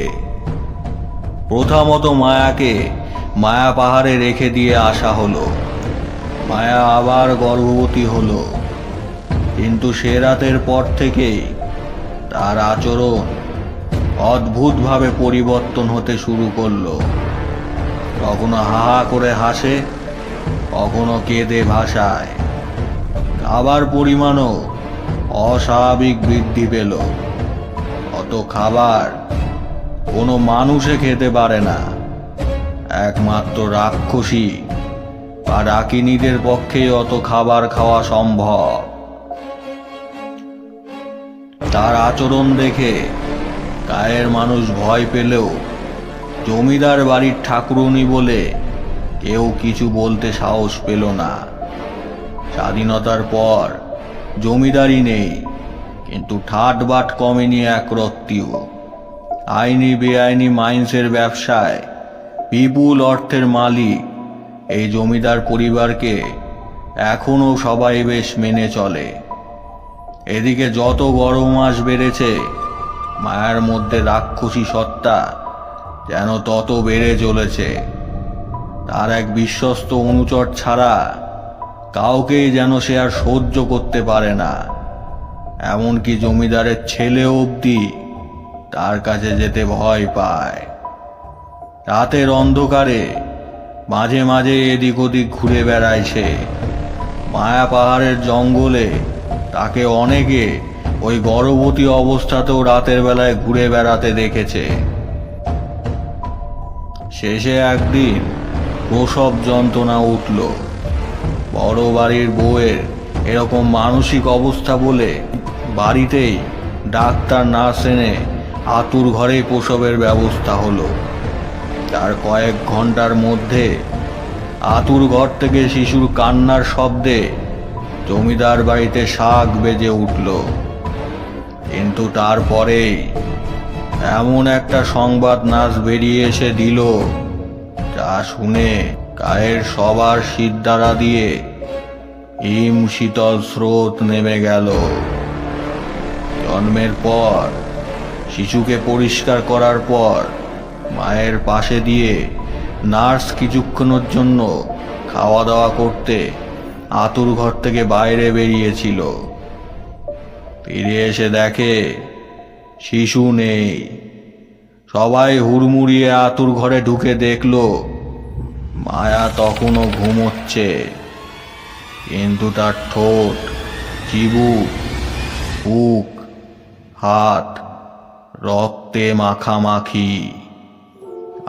প্রথমত মায়াকে মায়া পাহাড়ে রেখে দিয়ে আসা হলো। মায়া আবার গর্ভবতী হলো, কিন্তু সে রাতের পর থেকেই তার আচরণ অদ্ভুতভাবে পরিবর্তন হতে শুরু করলো। কখনো হা হা করে হাসে, কখনো কেঁদে ভাসায়। খাবার পরিমাণও অস্বাভাবিক বৃদ্ধি পেল। অত খাবার কোনো মানুষে খেতে পারে না, একমাত্র রাক্ষসী বা ডাকিনীদের পক্ষেই অত খাবার খাওয়া সম্ভব। তার আচরণ দেখে গায়ের মানুষ ভয় পেলেও জমিদার বাড়ির ঠাকুরুনি বলে কেউ কিছু বলতে সাহস পেল না। স্বাধীনতার পর জমিদারি নেই, কিন্তু ঠাটবাট কমেনি একরত্তিও। আইনি বেআইনি মাইন্সের ব্যবসায় বিপুল অর্থের মালিক এই জমিদার পরিবারকে এখনো সবাই বেশ মেনে চলে। এদিকে যত গরম মাস বেড়েছে, মায়ার মধ্যে রাক্ষসী সত্তা যেন তত বেড়ে চলেছে। তার এক বিশ্বস্ত অনুচর ছাড়া কাউকেই যেন সে আর সহ্য করতে পারে না। এমনকি জমিদারের ছেলে অবধি তার কাছে যেতে ভয় পায়। রাতের অন্ধকারে মাঝে মাঝে এদিক ওদিক ঘুরে বেড়ায় সে। মায়া পাহাড়ের জঙ্গলে তাকে অনেকে ওই গর্ভবতী অবস্থাতেও রাতের বেলায় ঘুরে বেড়াতে দেখেছে। শেষে একদিন প্রসব যন্ত্রণা উঠল। বড় বাড়ির বউয়ের এরকম মানসিক অবস্থা বলে বাড়িতেই ডাক্তার নার্স এনে আতুর ঘরেই প্রসবের ব্যবস্থা হলো। তার কয়েক ঘন্টার মধ্যে আতুর ঘর থেকে শিশুর কান্নার শব্দে জমিদার বাড়িতে শাক বেজে উঠল। কিন্তু তারপরেই এমন একটা সংবাদ নাচ বেরিয়ে এসে দিল, যা শুনে গায়ের সবার শিরদাঁড়া দিয়ে হিম শীতল স্রোত নেমে গেল। জন্মের পর শিশুকে পরিষ্কার করার পর মায়ের পাশে দিয়ে নার্স কিছুক্ষণের জন্য খাওয়া দাওয়া করতে আতুর ঘর থেকে বাইরে বেরিয়েছিল। ফিরে এসে দেখে শিশু নেই। সবাই হুড়মুড়িয়ে আতুর ঘরে ঢুকে দেখল মায়া তখনও ঘুমোচ্ছে, কিন্তু তার ঠোঁট, চিবুক, বুক, হাত রক্তে মাখামাখি।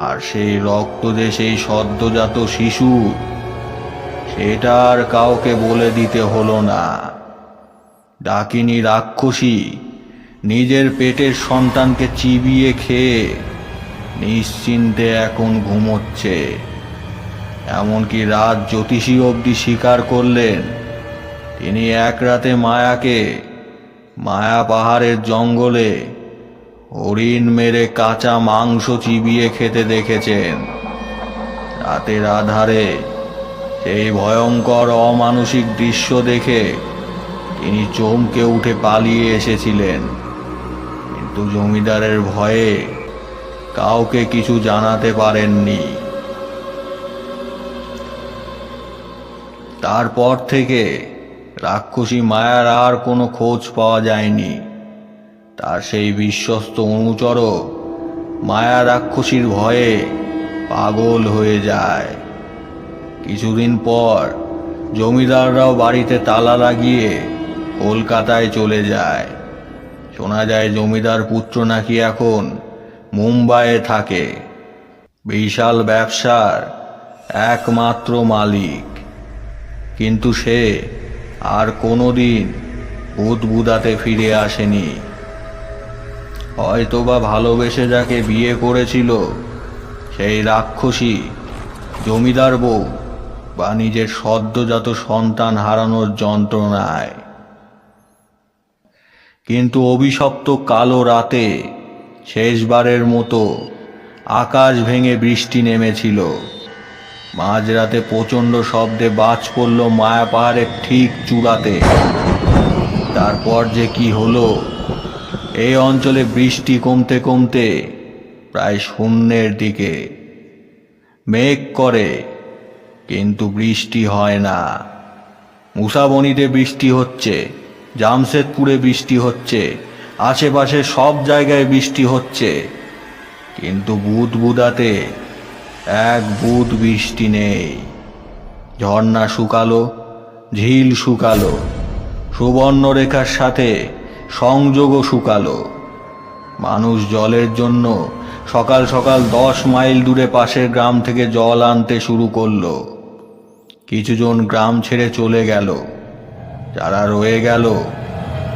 আর সেই রক্ত যে সেই সদ্যজাত শিশু, সেটা আর কাউকে বলে দিতে হলো না। ডাকিনী রাক্ষসী নিজের পেটের সন্তানকে চিবিয়ে খেয়ে নিশ্চিন্তে এখন ঘুমোচ্ছে। এমনকি রাত জ্যোতিষী অবধি স্বীকার করলেন তিনি এক রাতে মায়াকে মায়া পাহাড়ের জঙ্গলে হরিণ মেরে কাঁচা মাংস চিবিয়ে খেতে দেখেছেন। রাতের আধারে সেই ভয়ঙ্কর অমানুষিক দৃশ্য দেখে তিনি চমকে উঠে পালিয়ে এসেছিলেন, কিন্তু জমিদারের ভয়ে কাউকে কিছু জানাতে পারেননি। তারপর থেকে রাক্ষসী মায়ার আর কোনো খোঁজ পাওয়া যায়নি। তার সেই বিশ্বস্ত অনুচর মায়া রাক্ষসীর ভয়ে পাগল হয়ে যায়। কিছুদিন পর জমিদাররাও বাড়িতে তালা লাগিয়ে কলকাতায় চলে যায়। শোনা যায় জমিদার পুত্র নাকি এখন মুম্বাইয়ে থাকে, বিশাল ব্যবসার একমাত্র মালিক। কিন্তু সে আর কোনোদিন বুদবুদাতে ফিরে আসেনি। হয়তোবা ভালোবেসে যাকে বিয়ে করেছিল সেই রাক্ষসী জমিদার বউ বা নিজের সদ্যজাত সন্তান হারানোর যন্ত্রণায়। কিন্তু অভিশপ্ত কালো রাতে শেষবারের মতো আকাশ ভেঙে বৃষ্টি নেমেছিল। মাঝরাতে প্রচণ্ড শব্দে বাজ পড়ল মায়া পাহাড়ের ঠিক চূড়াতে। তারপর যে কি হলো, এই অঞ্চলে বৃষ্টি কমতে কমতে প্রায় শূন্যের দিকে। মেঘ করে কিন্তু বৃষ্টি হয় না। মুসাবনিতে বৃষ্টি হচ্ছে, জামশেদপুরে বৃষ্টি হচ্ছে, আশেপাশে সব জায়গায় বৃষ্টি হচ্ছে, কিন্তু বুদবুদাতে এক বুদ বৃষ্টি নেই। ঝর্ণা শুকালো, ঝিল শুকালো, সুবর্ণরেখার সাথে সংযোগও শুকালো। মানুষ জলের জন্য সকাল সকাল 10 মাইল দূরে পাশের গ্রাম থেকে জল আনতে শুরু করলো। কিছুজন গ্রাম ছেড়ে চলে গেল। যারা রয়ে গেল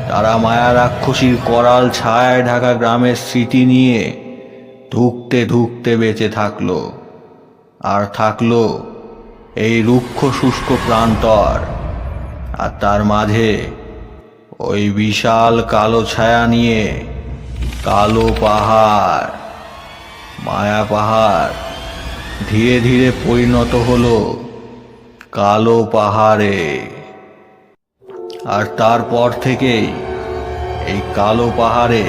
তারা মায়া রাক্ষসীর করাল ছায়ায় ঢাকা গ্রামের স্মৃতি নিয়ে ধুঁকতে ধুঁকতে বেঁচে থাকলো। আর থাকলো এই রুক্ষ শুষ্ক প্রান্তর, আর তার মাঝে ওই বিশাল কালো ছায়া নিয়ে কালো পাহাড়। মায়া পাহাড় ধীরে ধীরে পরিণত হলো কালো পাহাড়ে। আর তারপর থেকেই এই কালো পাহাড়ে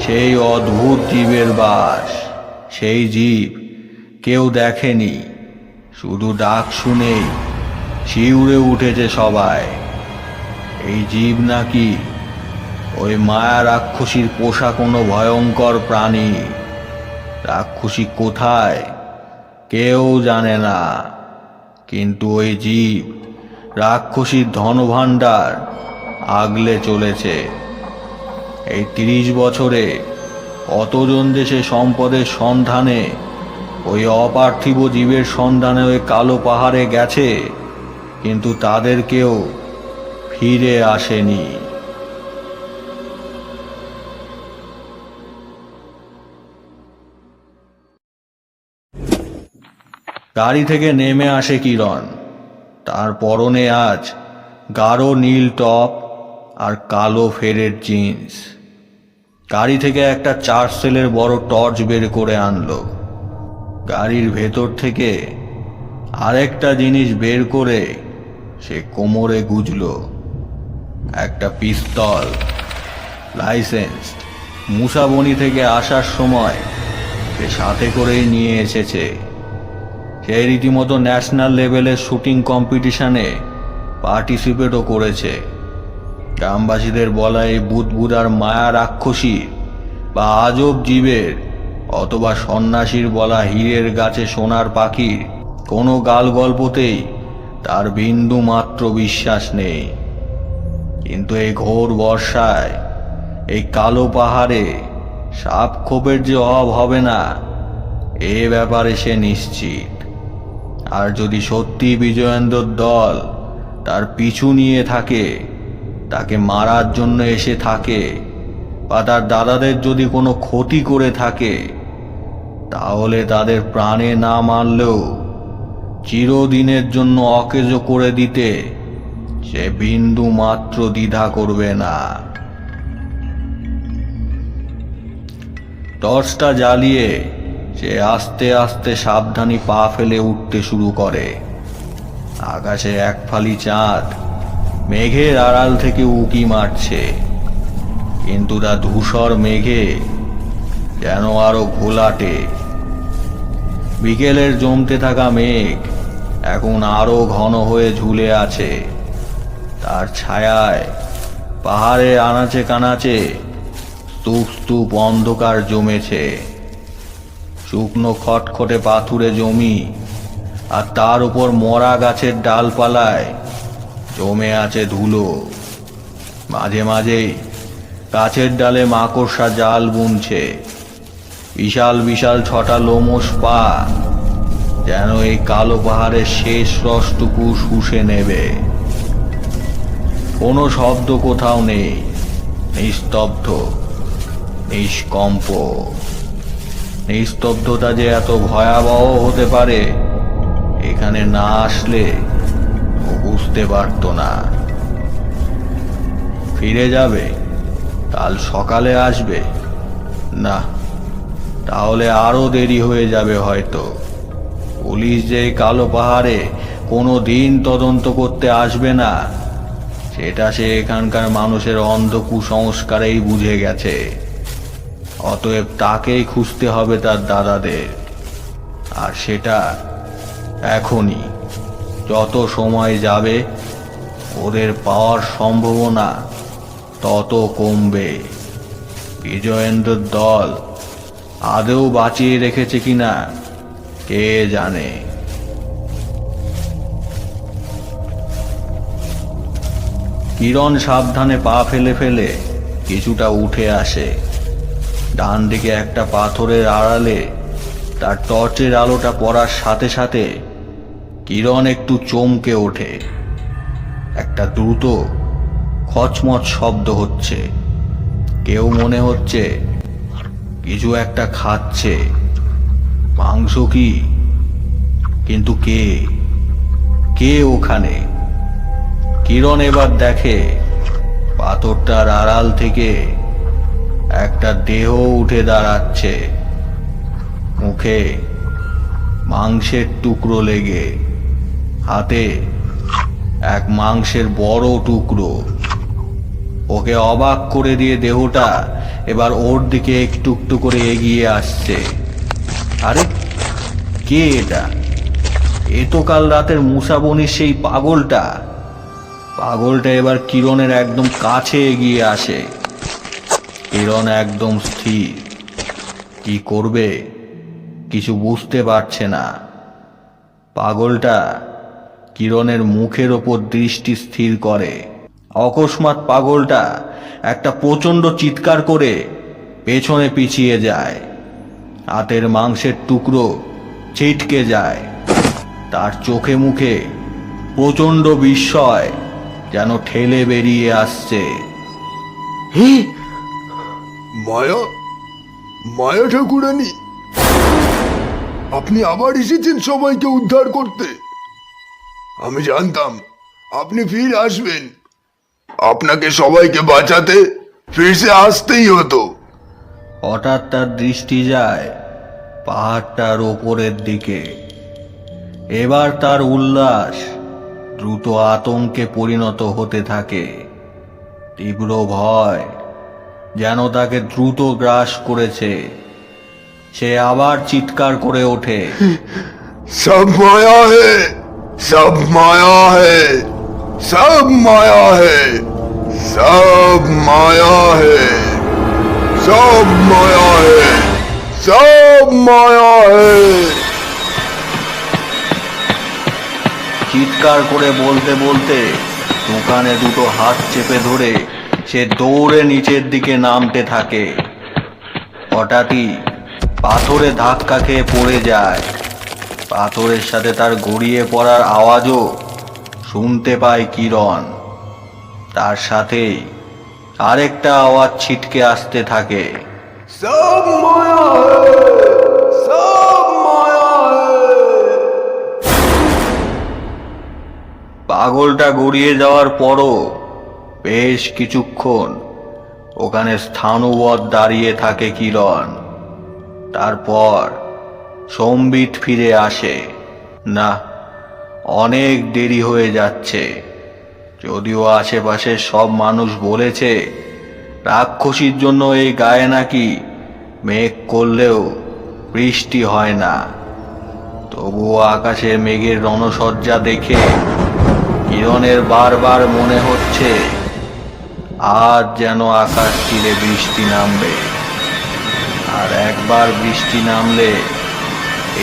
সেই অদ্ভুত জীবের বাস। সেই জীব কেউ দেখেনি, শুধু ডাক শুনেই শিউরে উঠেছে সবাই। এই জীব নাকি ওই মায়া রাক্ষসীর পোষা কোনো ভয়ঙ্কর প্রাণী। রাক্ষসী কোথায় কেউ জানে না। কিন্তু ওই জীব রাক্ষসীর ধনভাণ্ডার আগলে চলেছে। এই 30 বছরে কতজন দেশে সম্পদের সন্ধানে ওই অপার্থিব জীবের সন্ধানে ওই কালো পাহাড়ে গেছে, কিন্তু তাদের কেউ ফিরে আসেনি। গাড়ি থেকে নেমে আসে কিরণ। তার পরনে আজ গাঢ় নীল টপ আর কালো ফেরের জিন্স। গাড়ি থেকে একটা 4 সেলের বড় টর্চ বের করে আনলো। গাড়ির ভেতর থেকে আরেকটা জিনিস বের করে সে কোমরে গুজল। একটা পিস্তল, লাইসেন্স মুসাবনি থেকে আসার সময় সে সাথে করেই নিয়ে এসেছে। সে রীতিমতো ন্যাশনাল লেভেলের শুটিং কম্পিটিশনে পার্টিসিপেটও করেছে। গ্রামবাসীদের বলা এই বুদবুদার মায়া রাক্ষসী বা আজব জীবের অথবা সন্ন্যাসীর বলা হীরের গাছে সোনার পাখির কোনো গাল গল্পতেই তার বিন্দু মাত্র বিশ্বাস নেই। কিন্তু এই ঘোর বর্ষায় এই কালো পাহাড়ে সাপ খোপের যে অভাব হবে না, এ ব্যাপারে সে নিশ্চিত। আর যদি সত্যি বিজয়েন্দ্রর দল তার পিছু নিয়ে থাকে, তাকে মারার জন্য এসে থাকে, বা তার দাদাদের যদি কোনো ক্ষতি করে থাকে, তাহলে তাদের প্রাণে না মারলেও চিরদিনের জন্য অকেজ করে দিতে সে বিন্দু মাত্র দ্বিধা করবে না। টর্চটা জ্বালিয়ে সে আস্তে আস্তে সাবধানী পা ফেলে উঠতে শুরু করে। আকাশে এক ফালি চাঁদ মেঘের আড়াল থেকে উকি মারছে, কিন্তু তা ধূসর মেঘে যেন আরো ঘোলাটে। বিকেলের জমতে থাকা মেঘ এখন আরো ঘন হয়ে ঝুলে আছে। তার ছায়ায় পাহাড়ের আনাচে কানাচে স্তূপ স্তূপ অন্ধকার জমেছে। শুকনো খটখটে পাথুরে জমি আর তার উপর মরা গাছের ডালপালায় জমে আছে ধুলো। মাঝে মাঝেই গাছের ডালে মাকড়সা জাল বুনছে। বিশাল বিশাল 6টা লোমশ পা যেন এই কালো পাহাড়ের শেষ রসটুকু শুষে নেবে। কোনো শব্দ কোথাও নেই, নিস্তব্ধ, নিষ্কম্প। নিস্তব্ধতা যে এত ভয়াবহ হতে পারে এখানে না আসলে ও বুঝতে পারত না। ফিরে যাবে, কাল সকালে আসবে না, তাহলে আরো দেরি হয়ে যাবে হয়তো। পুলিশ যে কালো পাহাড়ে কোনো দিন তদন্ত করতে আসবে না, সেটা সে এখানকার মানুষের অন্ধ কুসংস্কারেই বুঝে গেছে। অতএব তাকেই খুঁজতে হবে তার দাদাদের, আর সেটা এখনই। যত সময় যাবে ওদের পাওয়ার সম্ভাবনা তত কমবে। বিজয়েন্দ্রর দল আদৌ বাঁচিয়ে রেখেছে কিনা কে জানে। কিরণ সাবধানে পা ফেলে ফেলে কিছুটা উঠে আসে। ডান দিকে একটা পাথরের আড়ালে তার টর্চের আলোটা পড়ার সাথে সাথে কিরণ একটু চমকে ওঠে। একটা দ্রুত খচমচ শব্দ হচ্ছে। কেউ মনে হচ্ছে কিছু একটা খাচ্ছে। মাংস কি? কিন্তু কে কে ওখানে? কিরণ এবার দেখে পাথরটার আড়াল থেকে একটা দেহ উঠে দাঁড়াচ্ছে। মুখে মাংসের টুকরো লেগে, হাতে এক মাংসের বড় টুকরো। ওকে অবাক করে দিয়ে দেহটা এবার ওর দিকে একটু একটু করে এগিয়ে আসছে। আরে কে এটা? এ তো কাল রাতের মুসাবনির সেই পাগলটা। পাগলটা এবার কিরণের একদম কাছে এগিয়ে আসে। কিরণ একদম স্থির। কি করবে কিছু বুঝতে পারছে না। পাগলটা কিরণের মুখের ওপর দৃষ্টি স্থির করে। অকস্মাৎ পাগলটা একটা প্রচণ্ড চিৎকার করে পেছনে পিছিয়ে যায়। হাতের মাংসের টুকরো ছিটকে যায়। তার চোখে মুখে প্রচণ্ড বিস্ময়, যেন ঠেলে বেরিয়ে আসছে। মায়া, মায়া ঠাকুরানী, আপনি আবার এসেছেন সবাইকে উদ্ধার করতে। আমি জানতাম আপনি ফিরে আসবেন। আপনাকে সবাইকে বাঁচাতে ফিরে আসতেই হতো। হঠাৎ তার দৃষ্টি যায় পাহাড়টার ওপরের দিকে। এবার তার উল্লাস দ্রুত আতঙ্কে পরিণত হতে থাকে। তীব্র ভয় যেন তাকে দ্রুত গ্রাস করেছে। সে আবার চিৎকার করে ওঠে, সব মায়া হে, সব মায়া হে, সব মায়া হে, সব মায়া হে, সব মায়া হে, সব মায়া হে। চিৎকার করে বলতে বলতে দোকানে দুটো হাত চেপে ধরে সে দৌড়ে নিচের দিকে নামতে থাকে। হঠাৎই পাথরে ধাক্কা খেয়ে পড়ে যায়। পাথরের সাথে তার গড়িয়ে পড়ার আওয়াজও শুনতে পায় কিরণ। তার সাথেই আরেকটা আওয়াজ ছিটকে আসতে থাকে, সব মায়া হে, সব মায়া হে। পাগলটা গড়িয়ে যাওয়ার পরও বেশ কিছুক্ষণ ওখানে স্থাণুবৎ দাঁড়িয়ে থাকে কিরণ। তারপর সম্বিত ফিরে আসে। না, অনেক দেরি হয়ে যাচ্ছে। যদিও আশেপাশের সব মানুষ বলেছে রাক্ষসীর জন্য এই গায়ে নাকি মেঘ করলেও বৃষ্টি হয় না, তবুও আকাশের মেঘের রণসজ্জা দেখে কিরণের বারবার মনে হচ্ছে আজ যেন আকাশ চিরে বৃষ্টি নামবে। আর একবার বৃষ্টি নামলে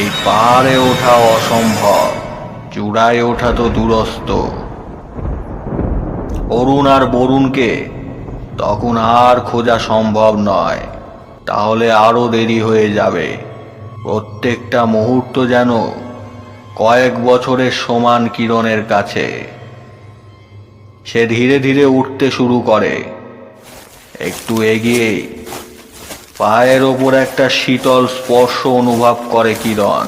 এই পাহাড়ে ওঠা অসম্ভব, চূড়ায় ওঠা তো দূরস্থ। অরুণ আর বরুণকে তখন আর খোঁজা সম্ভব নয়, তাহলে আরো দেরি হয়ে যাবে। প্রত্যেকটা মুহূর্ত যেন কয়েক বছরের সমান কিরণের কাছে। সে ধীরে ধীরে উঠতে শুরু করে। একটু এগিয়ে পায়ের ওপর একটা শীতল স্পর্শ অনুভব করে কিরণ।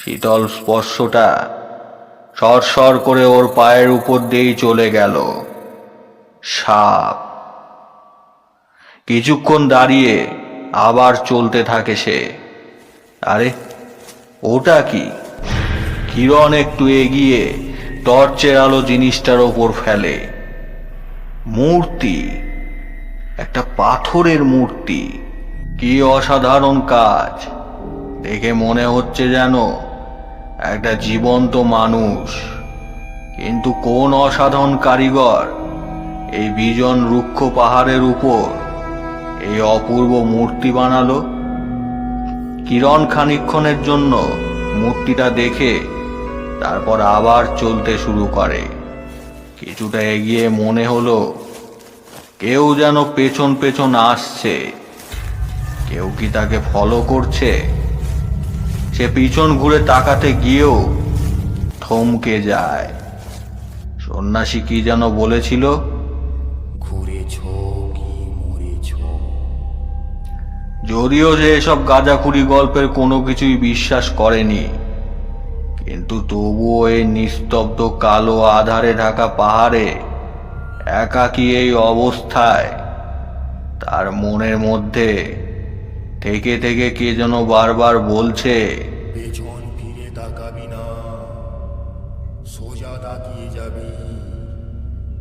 শীতল স্পর্শটা সরসর করে ওর পায়ের উপর দিয়েই চলে গেল। সাপ। কিছুক্ষণ দাঁড়িয়ে আবার চলতে থাকে সে। আরে, ওটা কি? কিরণ একটু এগিয়ে টর্চের আলো জিনিসটার ওপর ফেলে। মূর্তি, একটা পাথরের মূর্তি। কি অসাধারণ কাজ! দেখে মনে হচ্ছে যেন একটা জীবন্ত মানুষ। কিন্তু কোন অসাধারণ কারিগর এই বিজন রুক্ষ পাহাড়ের উপর এই অপূর্ব মূর্তি বানালো? কিরণ খানিকক্ষণের জন্য মূর্তিটা দেখে তারপর আবার চলতে শুরু করে। কিছুটা এগিয়ে মনে হলো কেউ যেন পেছন পেছন আসছে। কেউ কি তাকে ফলো করছে? সে পিছন ঘুরে তাকাতে গিয়েও থমকে যায়। সন্ন্যাসী কি যেন বলেছিল, ঘুরেছ কি মরেছ। যদিও সে এসব গাঁজাখুরি গল্পের কোনো কিছুই বিশ্বাস করেনি, কিন্তু তবুও এই নিস্তব্ধ কালো আধারে ঢাকা পাহাড়ে একাকী এই অবস্থায় তার মনের মধ্যে থেকে থেকে কে যেন বারবার বলছে, পেছন ফিরে তাকাবি না, সোজা তাকিয়ে যাবি,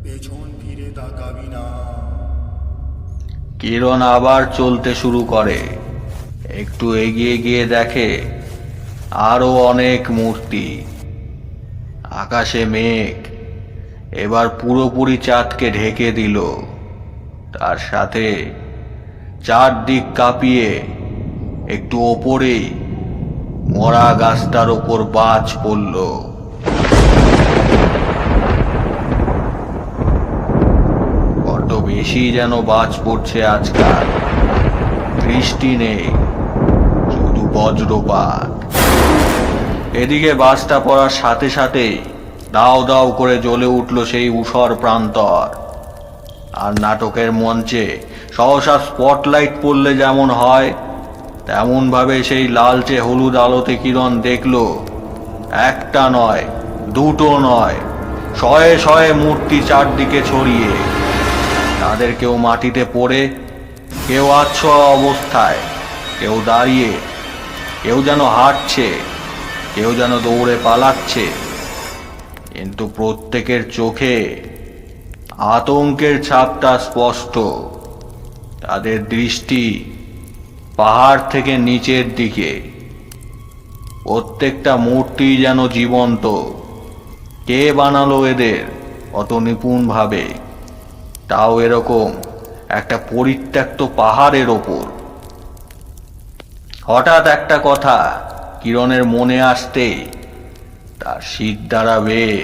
পেছন ফিরে তাকাবি না। কিরণ আবার চলতে শুরু করে। একটু এগিয়ে গিয়ে দেখে আরো অনেক মূর্তি। আকাশে মেঘ এবার পুরোপুরি চাঁদকে ঢেকে দিল। তার সাথে চারদিক কাঁপিয়ে একটু ওপরেই মরা গাছটার ওপর বাজ পড়ল। বড্ড বেশি যেন বাজ পড়ছে আজকাল। বৃষ্টি নেই, শুধু বজ্রপাত। এদিকে বাজটা পড়ার সাথে সাথেই দাও দাও করে জ্বলে উঠল সেই ঊষর প্রান্তর। আর নাটকের মঞ্চে সহসা স্পটলাইট পড়লে যেমন হয়, তেমন ভাবে সেই লালচে হলুদ আলোতে কিরণ দেখল একটা নয়, দুটো নয়, শয়ে শয়ে মূর্তি চারদিকে ছড়িয়ে। তাদের কেউ মাটিতে পড়ে, কেউ আচ্ছোয়া অবস্থায়, কেউ দাঁড়িয়ে, কেউ যেন হাঁটছে, কেউ যেন দৌড়ে পালাচ্ছে। কিন্তু প্রত্যেকের চোখে আতঙ্কের ছাপটা স্পষ্ট। তাদের দৃষ্টি পাহাড় থেকে নিচের দিকে। প্রত্যেকটা মূর্তি যেন জীবন্ত। কে বানালো এদের অত নিপুণভাবে, তাও এরকম একটা পরিত্যক্ত পাহাড়ের ওপর? হঠাৎ একটা কথা কিরণের মনে আসতেই তার শীত দ্বারা বেয়ে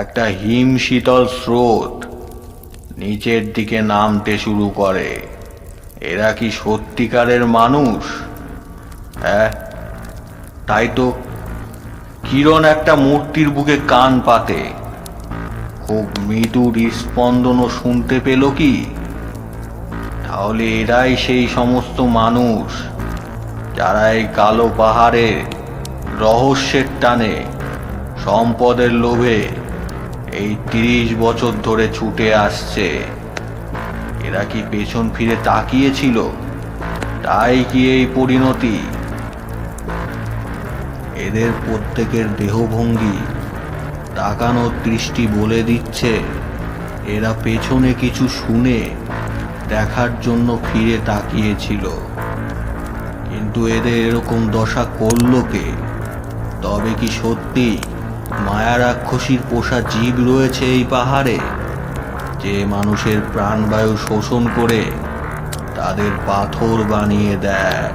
একটা হিম শীতল স্রোত নিচের দিকে নামতে শুরু করে। এরা কি সত্যিকারের মানুষ? হ্যাঁ, তাই তো। কিরণ একটা মূর্তির বুকে কান পাতে। খুব মৃদু হৃস্পন্দনও শুনতে পেল কি? তাহলে এরাই সেই সমস্ত মানুষ যারা এই কালো পাহাড়ের রহস্যের টানে, সম্পদের লোভে এই 30 বছর ধরে ছুটে আসছে। এরা কি পেছন ফিরে তাকিয়েছিল? তাই কি এই পরিণতি? এদের প্রত্যেকের দেহভঙ্গি, তাকানোর দৃষ্টি বলে দিচ্ছে এরা পেছনে কিছু শুনে দেখার জন্য ফিরে তাকিয়েছিল। কিন্তু এদের এরকম দশা করলো কে? তবে কি সত্যি মায়া রাক্ষসীর পোষা জীব রয়েছে এই পাহাড়ে, যে মানুষের প্রাণবায়ু শোষণ করে তাদের পাথর বানিয়ে দেয়?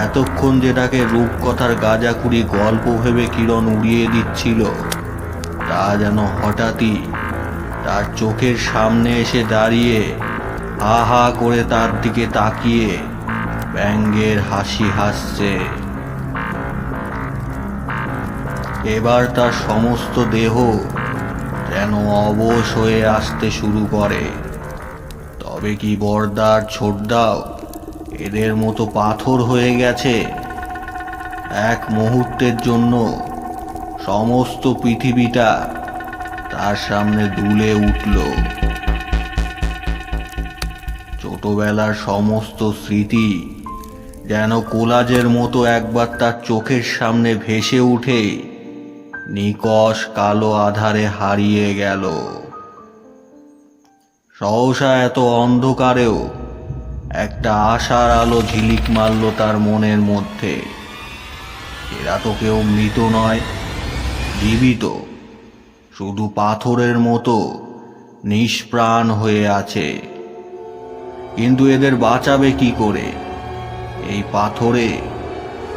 এতক্ষণ যেটাকে রূপকথার গাঁজাখুরি গল্প ভেবে কিরণ উড়িয়ে দিচ্ছিল, তা যেন হঠাৎই তার চোখের সামনে এসে দাঁড়িয়ে হা হা করে তার দিকে তাকিয়ে ব্যঙ্গের হাসি হাসছে। এবার তার সমস্ত দেহ যেন অবশ হয়ে আসতে শুরু করে। তবে কি বড়দার ছোটদাও এদের মতো পাথর হয়ে গেছে? এক মুহূর্তের জন্য সমস্ত পৃথিবীটা তার সামনে দুলে উঠল। ছোটবেলার সমস্ত স্মৃতি যেন কোলাজের মতো একবার তার চোখের সামনে ভেসে উঠে নিকষ কালো আধারে হারিয়ে গেল। সহসা এত অন্ধকারেও একটা আশার আলো ঝিলিক মারল তার মনের মধ্যে। এরা তো কেউ মৃত নয়, জীবিত, শুধু পাথরের মতো নিষ্প্রাণ হয়ে আছে। কিন্তু এদের বাঁচাবে কি করে? এই পাথরে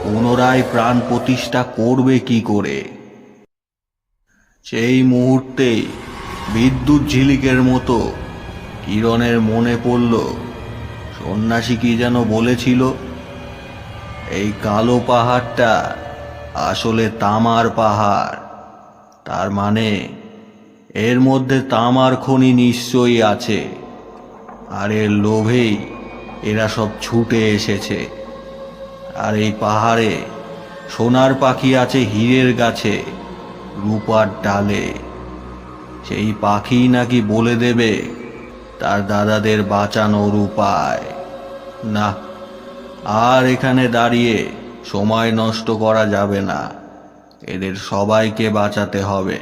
পুনরায় প্রাণ প্রতিষ্ঠা করবে কি করে? সেই মুহূর্তে বিদ্যুৎ ঝিলিকের মতো কিরণের মনে পড়ল সন্ন্যাসী কি যেন বলেছিল, এই কালো পাহাড়টা আসলে তামার পাহাড়। তার মানে এর মধ্যে তামার খনি নিশ্চয়ই আছে, আর এর লোভেই এরা সব ছুটে এসেছে। আর এই পাহাড়ে সোনার পাখি আছে হীরের গাছে, রূপার ডালে। সেই পাখি নাকি বলে দেবে তার দাদাদের বাঁচানোর উপায়। না, আর এখানে দাঁড়িয়ে সময় নষ্ট করা যাবে না। এদের সবাইকে বাঁচাতে হবে,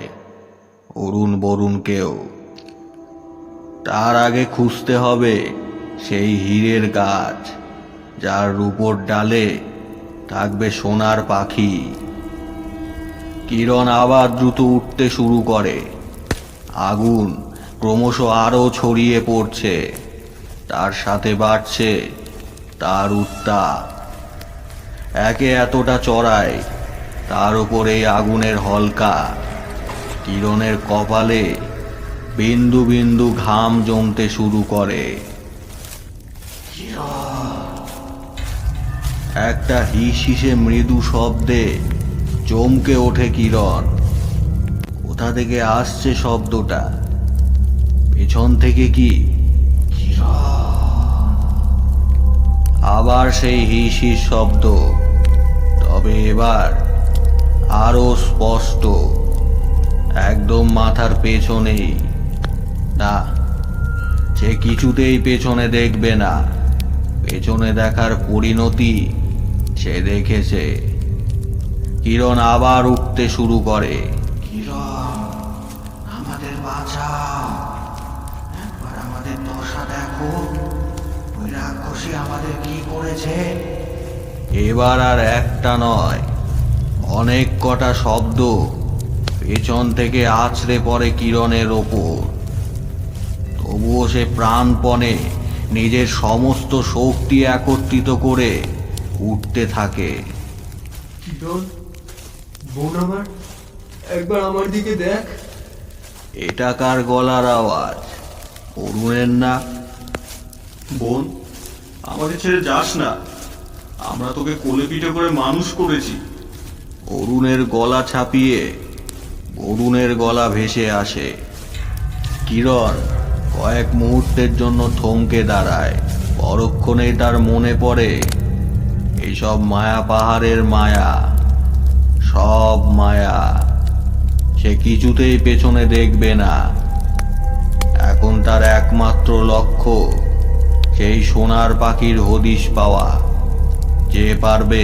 অরুণ বরুণকেও। তার আগে খুঁজতে হবে সেই হীরের গাছ, যার রূপোর ডালে থাকবে সোনার পাখি। কিরণ আবার দ্রুত উঠতে শুরু করে। আগুন ক্রমশ আরো ছড়িয়ে পড়ছে, তার সাথে বাড়ছে তার উত্তাপ। একে এতটা চড়ায়, তার উপরে এই আগুনের হলকা। কিরণের কপালে বিন্দু বিন্দু ঘাম জমতে শুরু করে। একটা হিস হিসে মৃদু শব্দে চমকে ওঠে কিরণ। কোথা থেকে আসছে শব্দটা? পেছন থেকে কি? আবার সেই হিস হিস শব্দ, তবে এবার আরো স্পষ্ট, একদম মাথার পেছনেই। না, সে কিছুতেই পেছনে দেখবে না। পেছনে দেখার পরিণতি সে দেখেছে। কিরণ আবার উঠতে শুরু করে। কিরণ, আমাদের বাঁচাও, একবার আমাদের দশা দেখো, ওই রাক্ষসী আমাদের কি করেছে। এবার আর একটা নয়, অনেক কটা শব্দ পেছন থেকে আছড়ে পড়ে কিরণের ওপর। তবুও সে প্রাণপণে নিজের সমস্ত শক্তি একত্রিত করে উঠতে থাকে। কিরণ, বোন আমার, একবার আমার দিকে দেখ। এটা কার গলার আওয়াজ? অরুণের না? বোন, আমাদের ছেড়ে যাস না, আমরা তোকে কোলে পিঠে করে মানুষ করেছি। অরুণের গলা ছাপিয়ে অরুণের গলা ভেসে আসে। কিরণ কয়েক মুহূর্তের জন্য থমকে দাঁড়ায়। পরক্ষণেই তার মনে পড়ে এইসব মায়া পাহাড়ের মায়া, সব মায়া। সে কিছুতেই পেছনে দেখবে না। এখন তার একমাত্র লক্ষ্য সেই সোনার পাখির হদিশ পাওয়া, যে পারবে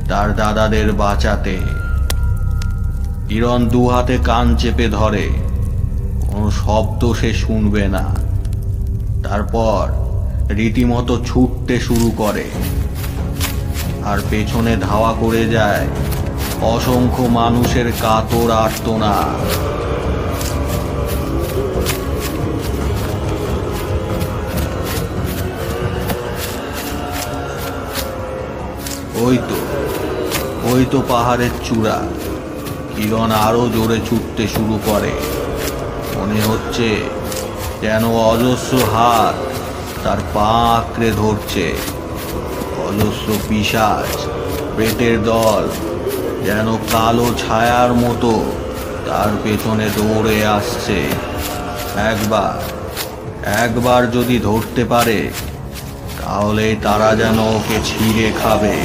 তার দাদাদের বাঁচাতে। কিরণ দু হাতে কান চেপে ধরে, কোনো শব্দ সে শুনবে না। তারপর রীতিমতো ছুটতে শুরু করে, আর পেছনে ধাওয়া করে যায় অসংখ্য মানুষের কাতর আর্তনাদ। ওই তো পাহাড়ের চূড়া। কিরণ আরো জোরে ছুটতে শুরু করে। মনে হচ্ছে যেন অজস্র হাত তার পা আঁকড়ে ধরছে। অজস্র পিশাচ, প্রেতের দল যেন কালো ছায়ার মতো তার পেছনে দৌড়ে আসছে। একবার যদি ধরতে পারে, তাহলে তারা যেন ওকে ছিঁড়ে খাবে।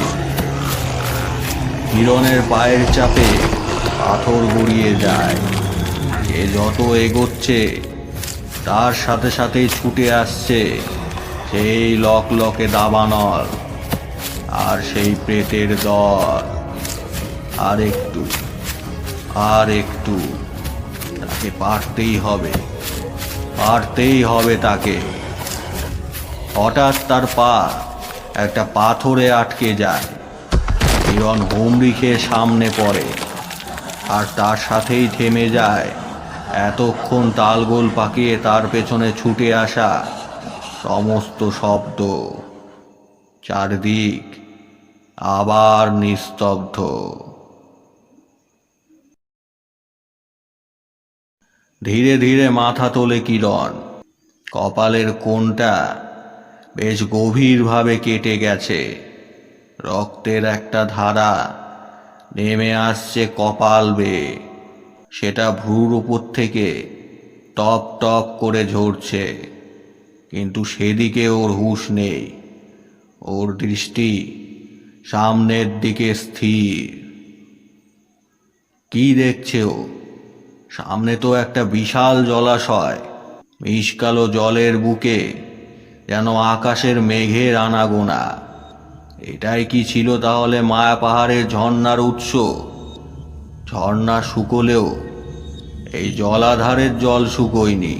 কিরণের পায়ের চাপে পাথর গড়িয়ে যায়। এ যত এগোচ্ছে, তার সাথে সাথেই ছুটে আসছে সেই লকলকে দাবানল আর সেই প্রেতের দল। আর একটু তাকে পারতেই হবে তাকে। হঠাৎ তার পা একটা পাথরে আটকে যায়। কিরণ হুমড়ি খেয়ে সামনে পড়ে, আর তার সাথেই থেমে যায় এতক্ষণ তালগোল পাকিয়ে তার পেছনে ছুটে আসা সমস্ত শব্দ। চারদিক আবার নিস্তব্ধ। ধীরে ধীরে মাথা তোলে কিরণ। কপালের কোণটা বেশ গভীরভাবে কেটে গেছে। রক্তের একটা ধারা নেমে আসছে কপাল বেয়ে। সেটা ভ্রুর উপর থেকে টপ টপ করে ঝরছে, কিন্তু সেদিকে ওর হুঁশ নেই। ওর দৃষ্টি সামনের দিকে স্থির। কি দেখছে ও? সামনে তো একটা বিশাল জলাশয়। মিশকালো জলের বুকে যেন আকাশের মেঘের আনাগোনা। এটাই কি ছিল তাহলে মায়া পাহাড়ের ঝর্ণার উৎস? ঝর্ণা শুকোলেও এই জলাধারের জল শুকোয়নি।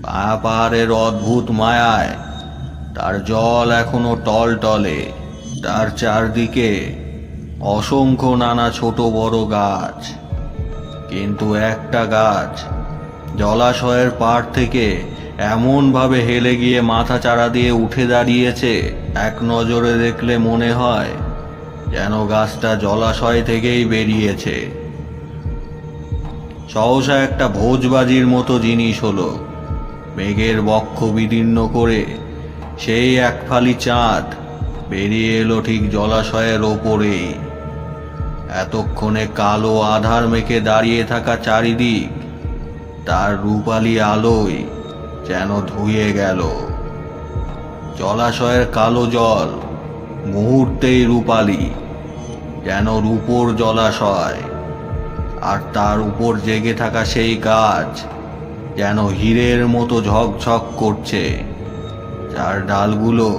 মায়া পাহাড়ের অদ্ভুত মায়ায় তার জল এখনো টলটলে। তার চারদিকে অসংখ্য নানা ছোট বড় গাছ, কিন্তু একটা গাছ জলাশয়ের পাড় থেকে এমনভাবে হেলে গিয়ে মাথা চাড়া দিয়ে উঠে দাঁড়িয়েছে, এক নজরে দেখলে মনে হয় যেন গাছটা জলাশয় থেকেই বেরিয়েছে। সহসা একটা ভোজবাজির মতো জিনিস হলো। মেঘের বক্ষ বিদীর্ণ করে সেই এক ফালি চাঁদ বেরিয়ে এলো ঠিক জলাশয়ের ওপরেই। এতক্ষণে কালো আধার মেঘে দাঁড়িয়ে থাকা চারিদিক তার রূপালি আলোয় যেন ধুয়ে গেল। জলাশয়ের কালো জল মুহূর্তেই রূপালি, যেন রূপোর জলাশয়। আর তার উপর জেগে থাকা সেই গাছ যেন হীরের মতো ঝকঝক করছে, যার ডালগুলো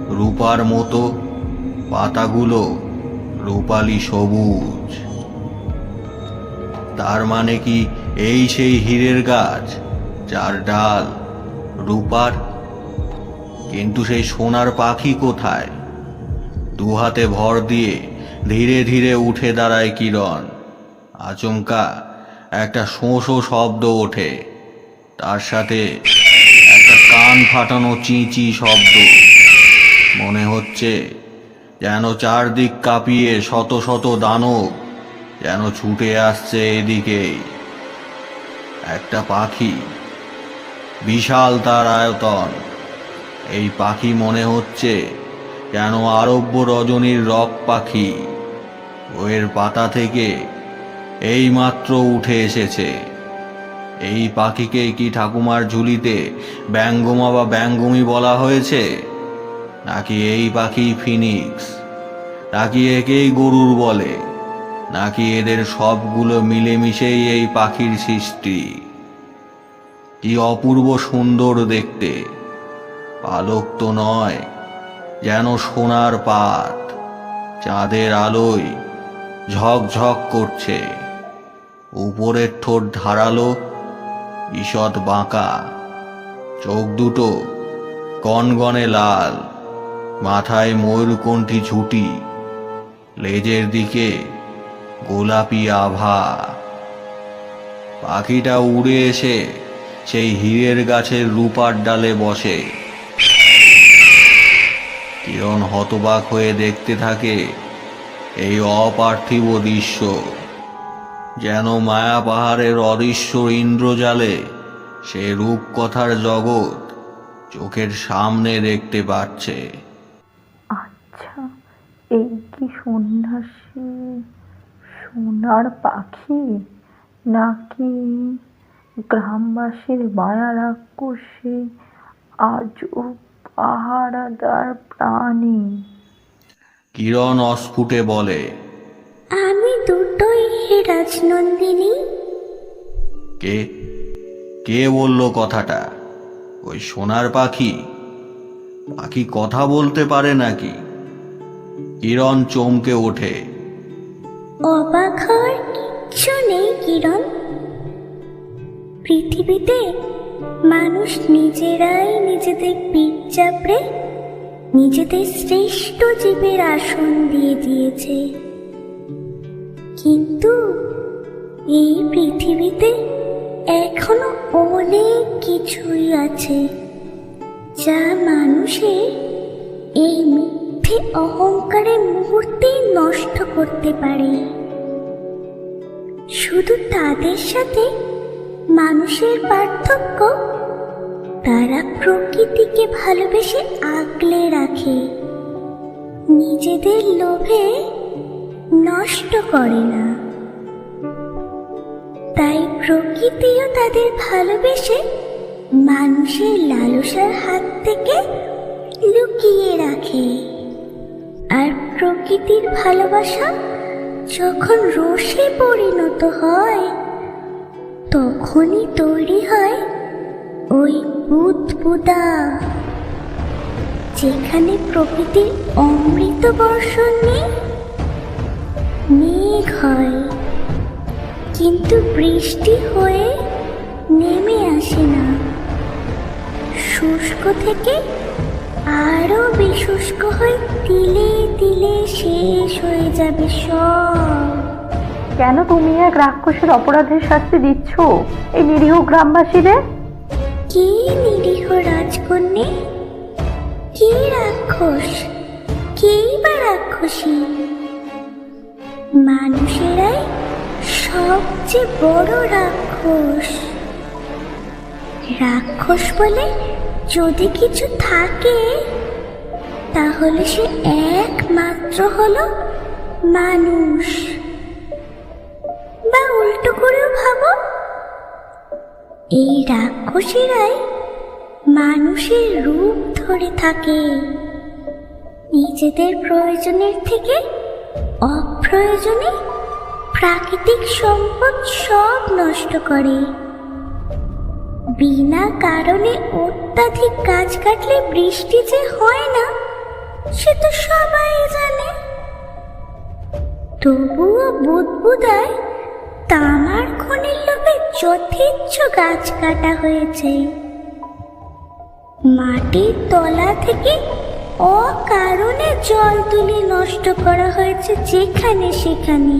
রূপার মতো, পাতাগুলো রূপালি সবুজ। তার মানে কি এই সেই হীরের গাছ যার ডাল রূপার? কিন্তু সেই সোনার পাখি কোথায়? দুহাতে ভর দিয়ে ধীরে ধীরে উঠে দাঁড়ায় কিরণ। আচমকা একটা শোঁ শোঁ শব্দ ওঠে, তার সাথে একটা কান ফাটানো চিঁচি শব্দ। মনে হচ্ছে যেন চারদিক কাঁপিয়ে শত শত দানব যেন ছুটে আসছে এদিকেই। একটা পাখি, বিশাল তার আয়তন। এই পাখি মনে হচ্ছে যেন আরব্য রজনীর রক পাখি। বইয়ের পাতা থেকে এই মাত্র উঠে এসেছে। এই পাখিকে কি ঠাকুমার ঝুলিতে ব্যঙ্গমা বা ব্যঙ্গমী বলা হয়েছে? নাকি এই পাখি ফিনিক্স? নাকি একেই গরুর বলে? নাকি এদের সবগুলো মিলেমিশেই এই পাখির সৃষ্টি? কি অপূর্ব সুন্দর দেখতে! পালক তো নয়, যেন সোনার পাত, চাঁদের আলোয় ঝকঝক করছে। উপরের ঠোঁট ধারালো, ঈষৎ বাঁকা, চোখ দুটো গনগনে লাল, মাথায় ময়ূরকণ্ঠী ঝুঁটি, লেজের দিকে গোলাপি আভা। পাখিটা উড়ে এসে সেই হীরের গাছের রূপার ডালে বসে। কিরণ হতবাক হয়ে দেখতে থাকে এই অপার্থিব দৃশ্য। যেন মায়া পাহাড়ের অদৃশ্য ইন্দ্রজালে সে রূপকথার জগৎ চোখের সামনে দেখতে পাচ্ছে। আচ্ছা, এই কি সন্ন্যাসী সোনার পাখি, নাকি গ্রামবাসীর মায়া রাক্ষসী আজব পাহারাদার প্রাণী? কিরণ অস্ফুটে বলে, আমি দুটোই হে রাজনন্দিনী। কে কে বলল কথাটা? ওই সোনার পাখি? পাখি কথা বলতে পারে নাকি? কিরণ চমকে ওঠে। অবাক হওয়ার কিচ্ছু নেই কিরণ। পৃথিবীতে মানুষ নিজেরাই নিজেদের পিঠ চাপড়ে নিজেদের শ্রেষ্ঠ জীবের আসন দিয়ে দিয়েছে। কিন্তু এই পৃথিবীতে এখনো অনেক কিছুই আছে যা মানুষের এই মিথ্যে অহংকারের মুহূর্তেই নষ্ট করতে পারে। শুধু তাদের সাথে মানুষের পার্থক্য, তারা প্রকৃতিকে ভালোবেসে আগলে রাখে, নিজেদের লোভে নষ্ট করে না। তাই প্রকৃতিও তাদের ভালোবেসে মানুষের লালসার হাত থেকে লুকিয়ে রাখে। আর প্রকৃতির ভালোবাসা যখন রোষে পরিণত হয়, তখনই তৈরি হয় ওই বুদবুদা, যেখানে প্রকৃতির অমৃত বর্ষণ নেই, মেঘ হয় কিন্তু বৃষ্টি হয়ে নেমে আসে না। শুষ্ক থেকে আরো বিশুষ্ক হয়ে তিলে তিলে শেষ হয়ে যাবে সব। কেন তুমি এক রাক্ষসের অপরাধের শাস্তি দিচ্ছ এই নিরীহ গ্রামবাসীদের? কে নিরীহ রাজকন্যে? কে রাক্ষস? কেই বা রাক্ষসী। মানুষেরাই সবচেয়ে বড় রাক্ষস। রাক্ষস বলে যদি কিছু থাকে তাহলে সে একমাত্র হলো মানুষ। বা উল্টো করেও ভাবো, এই রাক্ষসীরাই মানুষের রূপ ধরে থাকে, নিজেদের প্রয়োজনের থেকে অপ্রয়োজনে প্রাকৃতিক সম্পদ সব নষ্ট করে। বিনা কারণে অত্যাধিক গাছ কাটলে বৃষ্টি যে হয় না সে তো সবাই জানে। তবুও বুদবুদায় তামার খনির লোভে যথেচ্ছ গাছ কাটা হয়েছে। মাটির তলা থেকে অকারণে জল তুলে নষ্ট করা হয়েছে যেখানে সেখানে।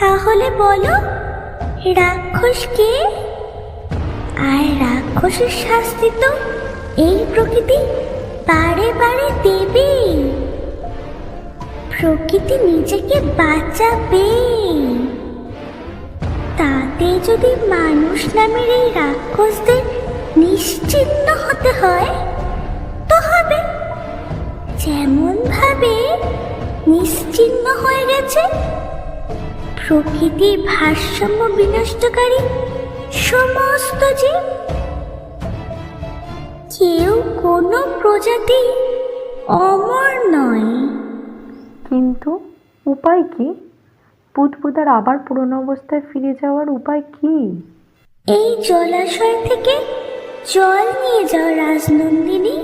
তাহলে বলো, রাক্ষস কে? আর রাক্ষসের শাস্তি তো এই প্রকৃতি বারে বারে দেবে। প্রকৃতি নিজেকে বাঁচাবে। তাতে যদি মানুষ নামের এই রাক্ষসদের নিশ্চিহ্ন হতে হয় তো হবে, যেমন ভাবে নিশ্চিহ্ন হয়ে গেছে প্রকৃতির ভারসাম্য বিনষ্টকারী সমস্ত জীব। কেউ কোনো প্রজাতি অমর নয়। কিন্তু উপায় কি? বুদবুদার আবার পুরনো অবস্থায় ফিরে যাওয়ার উপায় কি? এই জলাশয় থেকে জল নিয়ে যাও রাজনন্দিনী।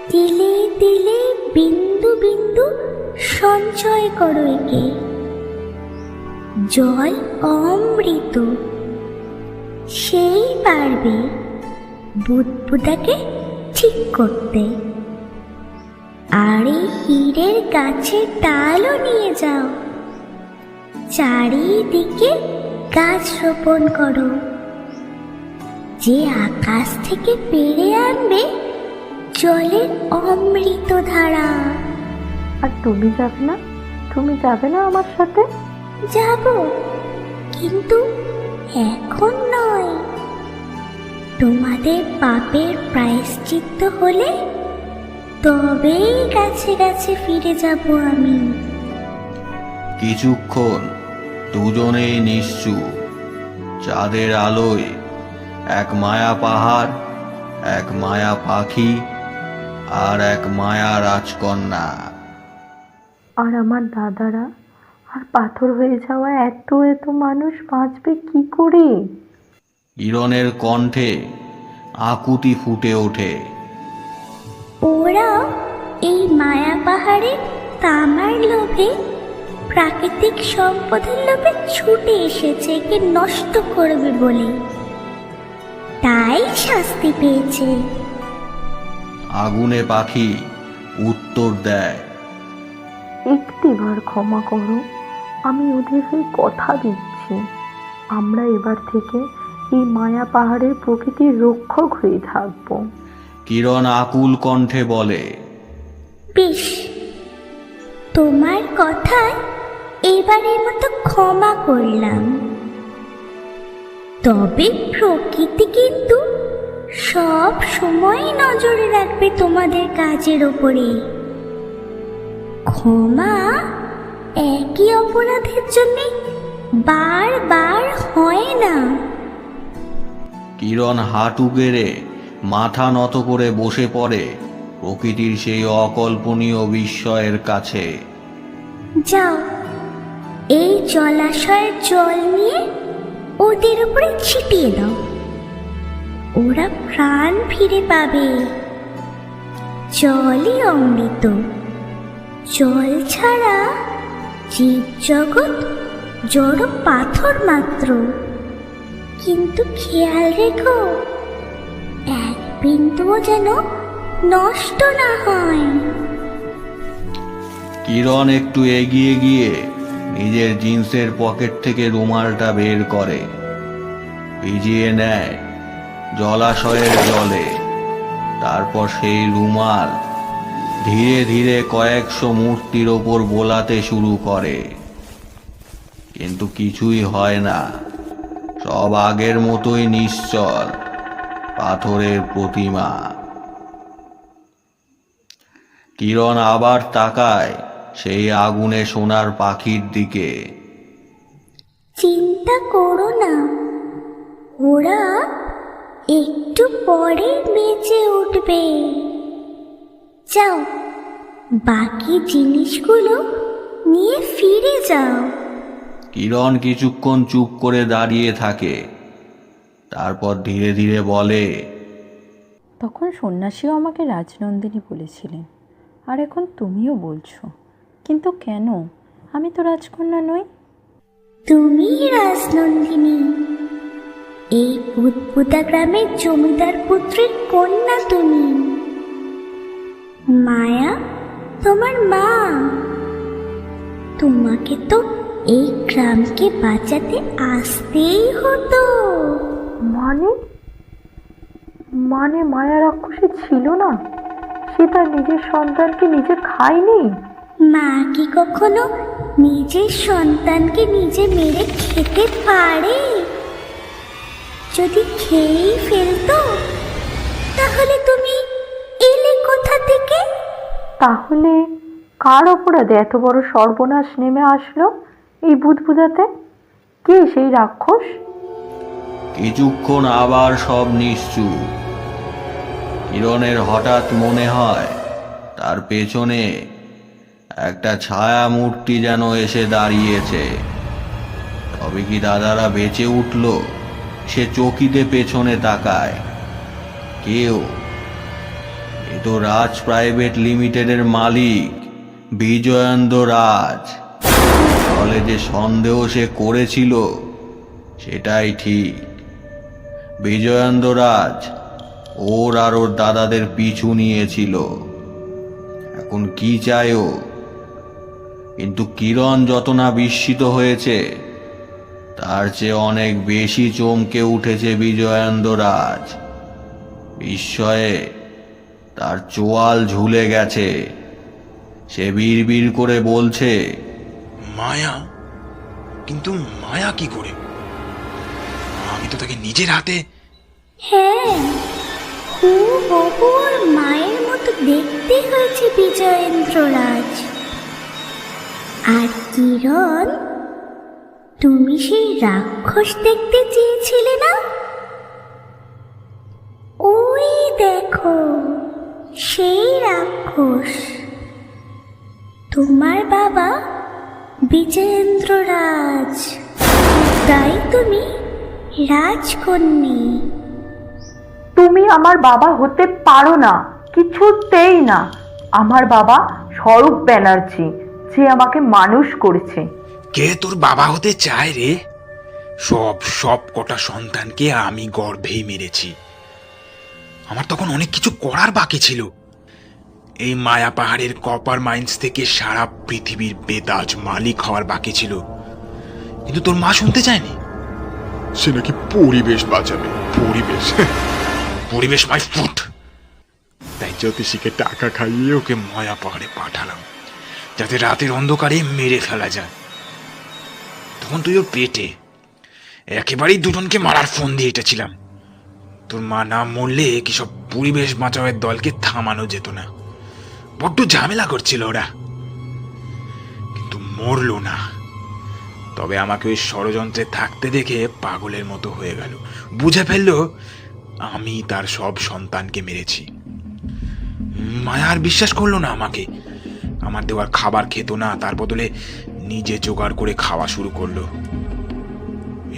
তিলে তিলে বিন্দু বিন্দু সঞ্চয় করো একে। জল অমৃত, সেই পারবে বুদবুদাকে ঠিক করতে। আর এই হীরের গাছের ডালও নিয়ে যাও, চারিদিকে গাছ রোপণ করো, যে আকাশ থেকে পেরে আনবে জলের অমৃত ধারা। আর তুমি যাবে না? তুমি যাবে না আমার সাথে? যাব, কিন্তু এখন নয়। তোমাদের পাপের প্রায়শ্চিত্ত হলে তবেই গাছে গাছে ফিরে যাব আমি। কিছুক্ষণ দুজনেই নিশ্চুপ। চাঁদের আলোয় এক মায়া পাহাড়, এক মায়া পাখি, আর এক মায়া রাজকন্যা। আর আমার দাদারা আর পাথর হয়ে যাওয়া এত এত মানুষ বাঁচবে কি করে? কিরণের কণ্ঠে আকুতি ফুটে ওঠে। ওরা এই মায়া পাহাড়ে তামার লোভে, প্রাকৃতিক সম্পদের লোভে ছুটে এসেছে একে নষ্ট করবে বলে, তাই শাস্তি পেয়েছে। আগুনে পাখি উত্তর দেয়, একটিবার ক্ষমা করো, আমি ওদের হয়ে কথা দিচ্ছি, আমরা এবার থেকে এই মায়া পাহাড়ের প্রকৃতির রক্ষক হয়ে থাকবো। কিরণ আকুল কণ্ঠে বলে, বেশ, তোমার কথায় এবারের মতো ক্ষমা করলাম। তবে প্রকৃতি কিন্তু সব সময় নজরে রাখবে তোমাদের কাজের ওপরে। ক্ষমা একই অপরাধের জন্য বারবার হয় না। কিরণ হাঁটু গেড়ে মাথা নত করে বসে পড়ে প্রকৃতির সেই অকল্পনীয় বিস্ময়ের কাছে। যাও, এই জলাশয়ের জল নিয়ে ওদের উপরে ছিটিয়ে দাও, ওরা প্রাণ ফিরে পাবে। জলই অমৃত, জল ছাড়া জীবজগৎ জড় পাথর মাত্র। কিন্তু খেয়াল রেখো, এক বিন্দুও যেন নষ্ট না হয়। কিরণ একটু এগিয়ে গিয়ে নিজের জিন্সের পকেট থেকে রুমালটা বের করে, ভিজিয়ে নেয় জলাশয়ের জলে। তারপর সেই রুমাল ধীরে ধীরে কয়েকশো মূর্তির ওপর বোলাতে শুরু করে, কিন্তু কিছুই হয় না। সব আগের মতোই নিশ্চল পাথরের প্রতিমা। কিরণ আবার তাকায় সেই আগুনে সোনার পাখির দিকে। চিন্তা করো না, ওরা একটু পরে বেঁচে উঠবে। যাও, বাকি জিনিসগুলো নিয়ে ফিরে যাও। কিরণ কিছুক্ষণ চুপ করে দাঁড়িয়ে থাকে, তারপর ধীরে ধীরে বলে, তখন সন্ন্যাসীও আমাকে রাজনন্দিনী বলেছিলেন, আর এখন তুমিও বলছো, কিন্তু কেন? আমি তো রাজকন্যা নই। তুমি রাজনন্দিনী, এই বুদবুদা গ্রামের জমিদার পুত্রের কন্যা তুমি। মায়া তোমার মা। তোমাকে তো এই গ্রামকে বাঁচাতে আসতেই হতো। মানে মানে মায়া রাক্ষসী ছিল না? সে তার নিজের সন্তানকে নিজে খায়নি? মা কি কখনো নিজের সন্তানকে নিজে মেরে খেতে পারে? যদি খেয়েই ফেলতো, তাহলে তুমি এলে কোথা থেকে? তাহলে কার অপরাধে এত বড় সর্বনাশ নেমে আসলো এই বুদবুদাতে? কে সেই রাক্ষস? কিছুক্ষণ আবার সব নিশ্চুপ। কিরণের হঠাৎ মনে হয় তার পেছনে একটা ছায়া মূর্তি যেন এসে দাঁড়িয়েছে। তবে কি দাদারা বেঁচে উঠল? সে চকিতে পেছনে তাকায়। কেউ? এ তো রাজ প্রাইভেট লিমিটেডের মালিক বিজয়েন্দ্র রাজ। তাহলে যে সন্দেহ সে করেছিল সেটাই ঠিক। বিজয়েন্দ্র রাজ ওর আর ওর দাদাদের পিছু নিয়েছিল। এখন কি চায় ও? কিন্তু কিরণ যত না বিস্মিত হয়েছে, তার চেয়ে অনেক বেশি চমকে উঠেছে বিজয়েন্দ্র রাজ। বিস্ময়ে তার চোয়াল ঝুলে গেছে। সে বিড়বিড় করে বলছে, মায়া? কিন্তু মায়া কি করে? আমি তো তাকে নিজের হাতে। হ্যাঁ, হুবহু ওর মায়ের মতো দেখতে হয়েছে বিজয়েন্দ্র রাজ। আর কিরণ, তুমি সেই রাক্ষস দেখতে চেয়েছিলে না? ওই দেখো, সেই রাক্ষস তোমার বাবা বিজয়েন্দ্র রাজ। তাই তুমি রাজকন্যা। তুমি আমার বাবা হতে পারো না, কিছুতেই না। আমার বাবা স্বরূপ ব্যানার্জি, যে আমাকে মানুষ করেছে। কে তোর বাবা হতে চায় রে? সব কটা সন্তানকে আমি গর্ভেই মেরেছি। আমার তখন অনেক কিছু করার বাকি ছিল। এই মায়া পাহাড়ের কপার মাইন্স থেকে সারা পৃথিবীর বেতাজ মালিক হওয়ার বাকি ছিল, কিন্তু তোর মা শুনতে চায়নি। সে নাকি পরিবেশ বাঁচাবে। পরিবেশ মাই ফুট। তাই জ্যোতিষীকে টাকা খাইয়ে ওকে মায়া পাহাড়ে পাঠালাম, যাতে রাতের অন্ধকারে মেরে ফেলা যায়। তখন তুই ওর পেটে একেবারেই দুজনকে মারার ফোন দিয়ে এটেছিলাম। তোর মা না মরলে কি সব পরিবেশ বাঁচাওয়ের দলকে থামানো যেত না। বড্ড ঝামেলা করছিল ওরা, কিন্তু মরলো না। তবে আমাকে ওই ষড়যন্ত্রে থাকতে দেখে পাগলের মতো হয়ে গেল। বুঝে ফেললো আমি তার সব সন্তানকে মেরেছি। মায়া আর বিশ্বাস করলো না আমাকে। আমার দেওয়ার খাবার খেত না, তার বদলে নিজে জোগাড় করে খাওয়া শুরু করলো।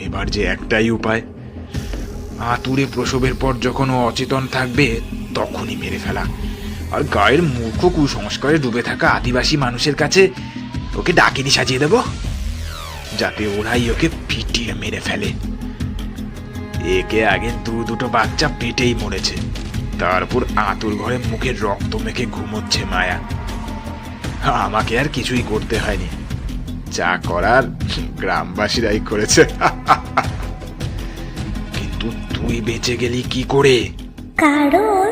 এবার যে একটাই উপায়, আতুরে প্রসবের পর যখন ও অচেতন থাকবে তখনই মেরে ফেলা। আর গায়ের মূর্খ কুসংস্কারে ডুবে থাকা আদিবাসী মানুষের কাছে ওকে ডাকিনি সাজিয়ে দেব, যাতে ওরাই ওকে পিটিয়ে মেরে ফেলে। একে আগে দুটো বাচ্চা পেটেই মরেছে, তারপর আতুর ঘরে মুখে রক্ত মেখে ঘুমোচ্ছে মায়া। আমাকে আর কিছুই করতে হয়নি, যা করার গ্রামবাসীরাই করেছে। কিন্তু তুই বেঁচে গেলি কি করে? কারণ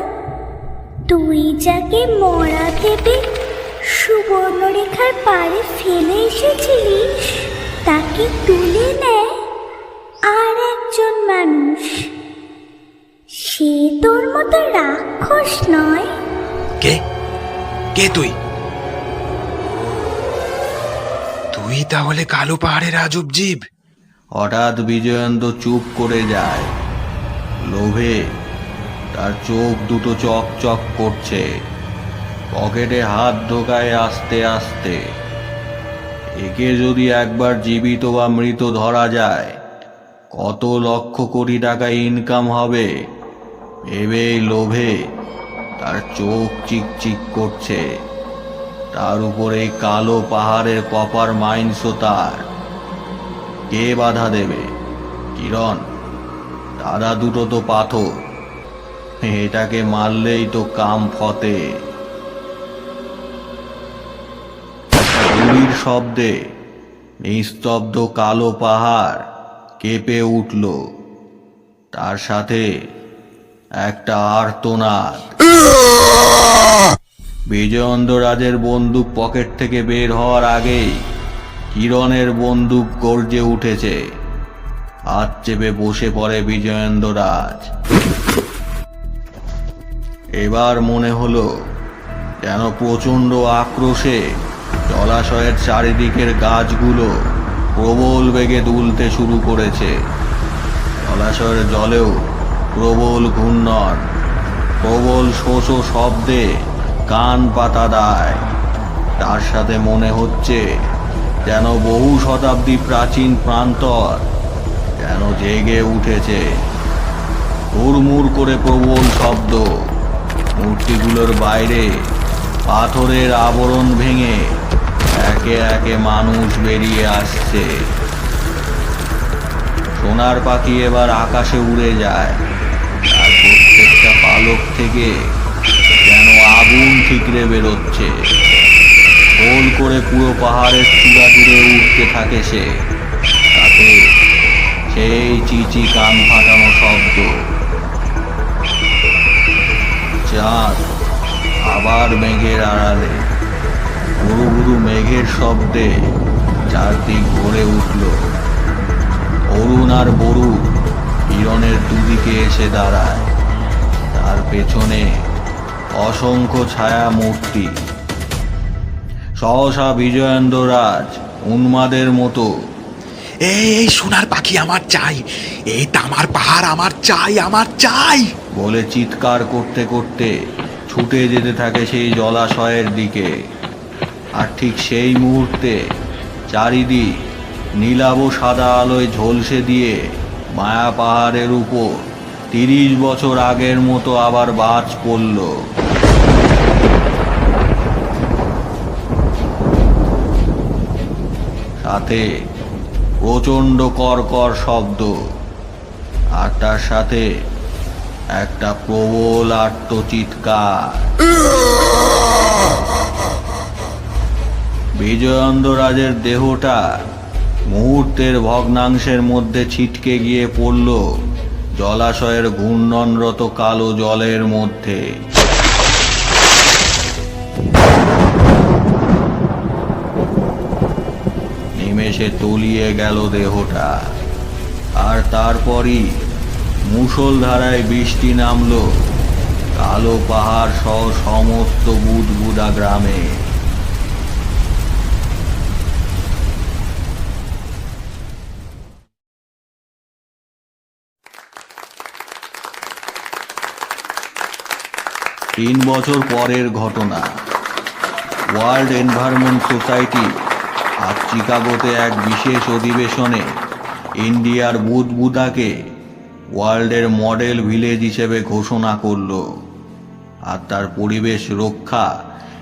তুই যাকে মরা ভেবে সুবর্ণরেখার পাড়ে ফেলে এসেছিলিস তাকে তুলে নেয় আর একজন মানুষ। সে তোর মতো রাক্ষস নয়। কে কে তুই? তুই তাহলে কালো পাহাড়ের আজব জীব? হঠাৎ বিজয়েন্দ্র চুপ করে যায়। লোভে তার চোখ দুটো চকচক করছে। পকেটে হাত ঢোকায় আস্তে আস্তে। একে যদি একবার জীবিত বা মৃত ধরা যায়, কত লক্ষ কোটি টাকা ইনকাম হবে ভেবেই লোভে তার চোখ চিকচিক করছে। তার উপরে কালো পাহাড়ের কপার মাইন্সও তার। কে বাধা দেবে? কিরণ, তারা দুটো তো পাথর, এটাকে মারলেই তো কাম ফতে। গুলির শব্দে নিস্তব্ধ কালো পাহাড় কেঁপে উঠল। তার সাথে একটা আর্তনাদ। বিজয়েন্দ্র রাজের বন্দুক পকেট থেকে বের হওয়ার আগেই কিরণের বন্দুক গর্জে উঠেছে। হাত চেপে বসে পড়ে বিজয়েন্দ্র রাজ। এবার মনে হলো যেন প্রচণ্ড আক্রোশে জলাশয়ের চারিদিকের গাছগুলো প্রবল বেগে দুলতে শুরু করেছে। জলাশয়ের জলেও প্রবল ঘূর্ণন, প্রবল শোষ শব্দে কান পাতা দেয়। তার সাথে মনে হচ্ছে যেন বহু শতাব্দী প্রাচীন প্রান্তর যেন জেগে উঠেছে। হুড়মুড় করে প্রবল শব্দ। মূর্তিগুলোর বাইরে পাথরের আবরণ ভেঙে একে একে মানুষ বেরিয়ে আসছে। সোনার পাখি এবার আকাশে উড়ে যায়। তার প্রত্যেকটা পালক থেকে যেন আগুন ঠিকরে বেরোচ্ছে। গোল করে পুরো পাহাড়ের চূড়া জুড়ে উঠতে থাকে সে। তাতে সেই চিচি কান ফাটানো শব্দ। চাঁদ আবার মেঘের আড়ালে। গুরু গুরু মেঘের শব্দে চারদিক ভরে উঠল। অরুণ আর বরু কিরণের দুদিকে এসে দাঁড়ায়। তার পেছনে অসংখ্য ছায়া মূর্তি। সহসা বিজয়েন্দ্র রাজ উন্মাদের মতো এই সোনার পাখি আমার চাই, এই তামার পাহাড় আমার চাই, আমার চাই বলে চিৎকার করতে করতে ছুটে যেতে থাকে সেই জলাশয়ের দিকে। আর ঠিক সেই মুহূর্তে চারিদিক নীলাভ সাদা আলোয় ঝলসে দিয়ে মায়া পাহাড়ের উপর 30 বছর আগের মতো আবার বাজ পড়ল। সাথে প্রচণ্ড কর্কর শব্দ, আর তার সাথে একটা প্রবল আর্তচিৎকার। বিজয়েন্দ্র রাজের দেহটা মুহূর্তের ভগ্নাংশের মধ্যে ছিটকে গিয়ে পড়ল জলাশয়ের ঘূর্ণনরত কালো জলের মধ্যে। নিমেষে তলিয়ে গেল দেহটা। আর তারপরই মুষলধারায় বৃষ্টি নামলো কালো পাহাড় সহ সমস্ত বুদবুদা গ্রামে। তিন বছর পরের ঘটনা। ওয়ার্ল্ড এনভায়রনমেন্ট সোসাইটি আজ চিকাগোতে এক বিশেষ অধিবেশনে ইন্ডিয়ার বুদবুদাকে ওয়ার্ল্ডের মডেল ভিলেজ হিসেবে ঘোষণা করল। আর তার পরিবেশ রক্ষা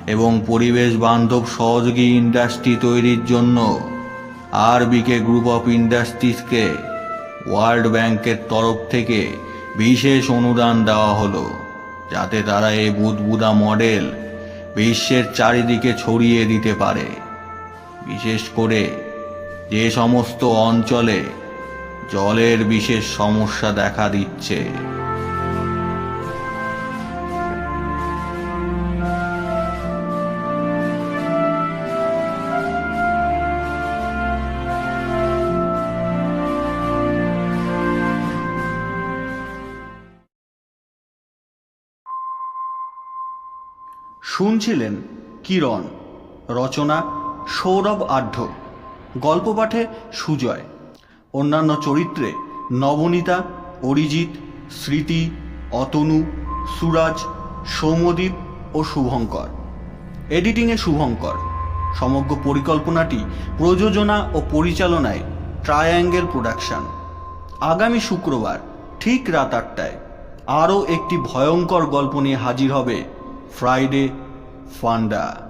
এবং পরিবেশ বান্ধব সহযোগী ইন্ডাস্ট্রি তৈরির জন্য আরবিকে গ্রুপ অফ ইন্ডাস্ট্রিজকে ওয়ার্ল্ড ব্যাংকের তরফ থেকে বিশেষ অনুদান দেওয়া হলো, যাতে তারা এই বুদবুদা মডেল বিশ্বের চারিদিকে ছড়িয়ে দিতে পারে। বিশেষ করে যে সমস্ত অঞ্চলে জলের বিশেষ সমস্যা দেখা দিচ্ছে। শুনছিলেন কিরণ, রচনা সৌরভ আঢ্য, গল্প পাঠে সুজয়, অন্যান্য চরিত্রে নবনীতা, অরিজিৎ, স্মৃতি, অতনু, সুরাজ, সৌম্যদীপ ও শুভঙ্কর। এডিটিংয়ে শুভঙ্কর। সমগ্র পরিকল্পনাটি প্রযোজনা ও পরিচালনায় ট্রায়াঙ্গেল প্রোডাকশন। আগামী শুক্রবার ঠিক রাত 8টায় আরও একটি ভয়ঙ্কর গল্প নিয়ে হাজির হবে ফ্রাইডে ফান্ডা।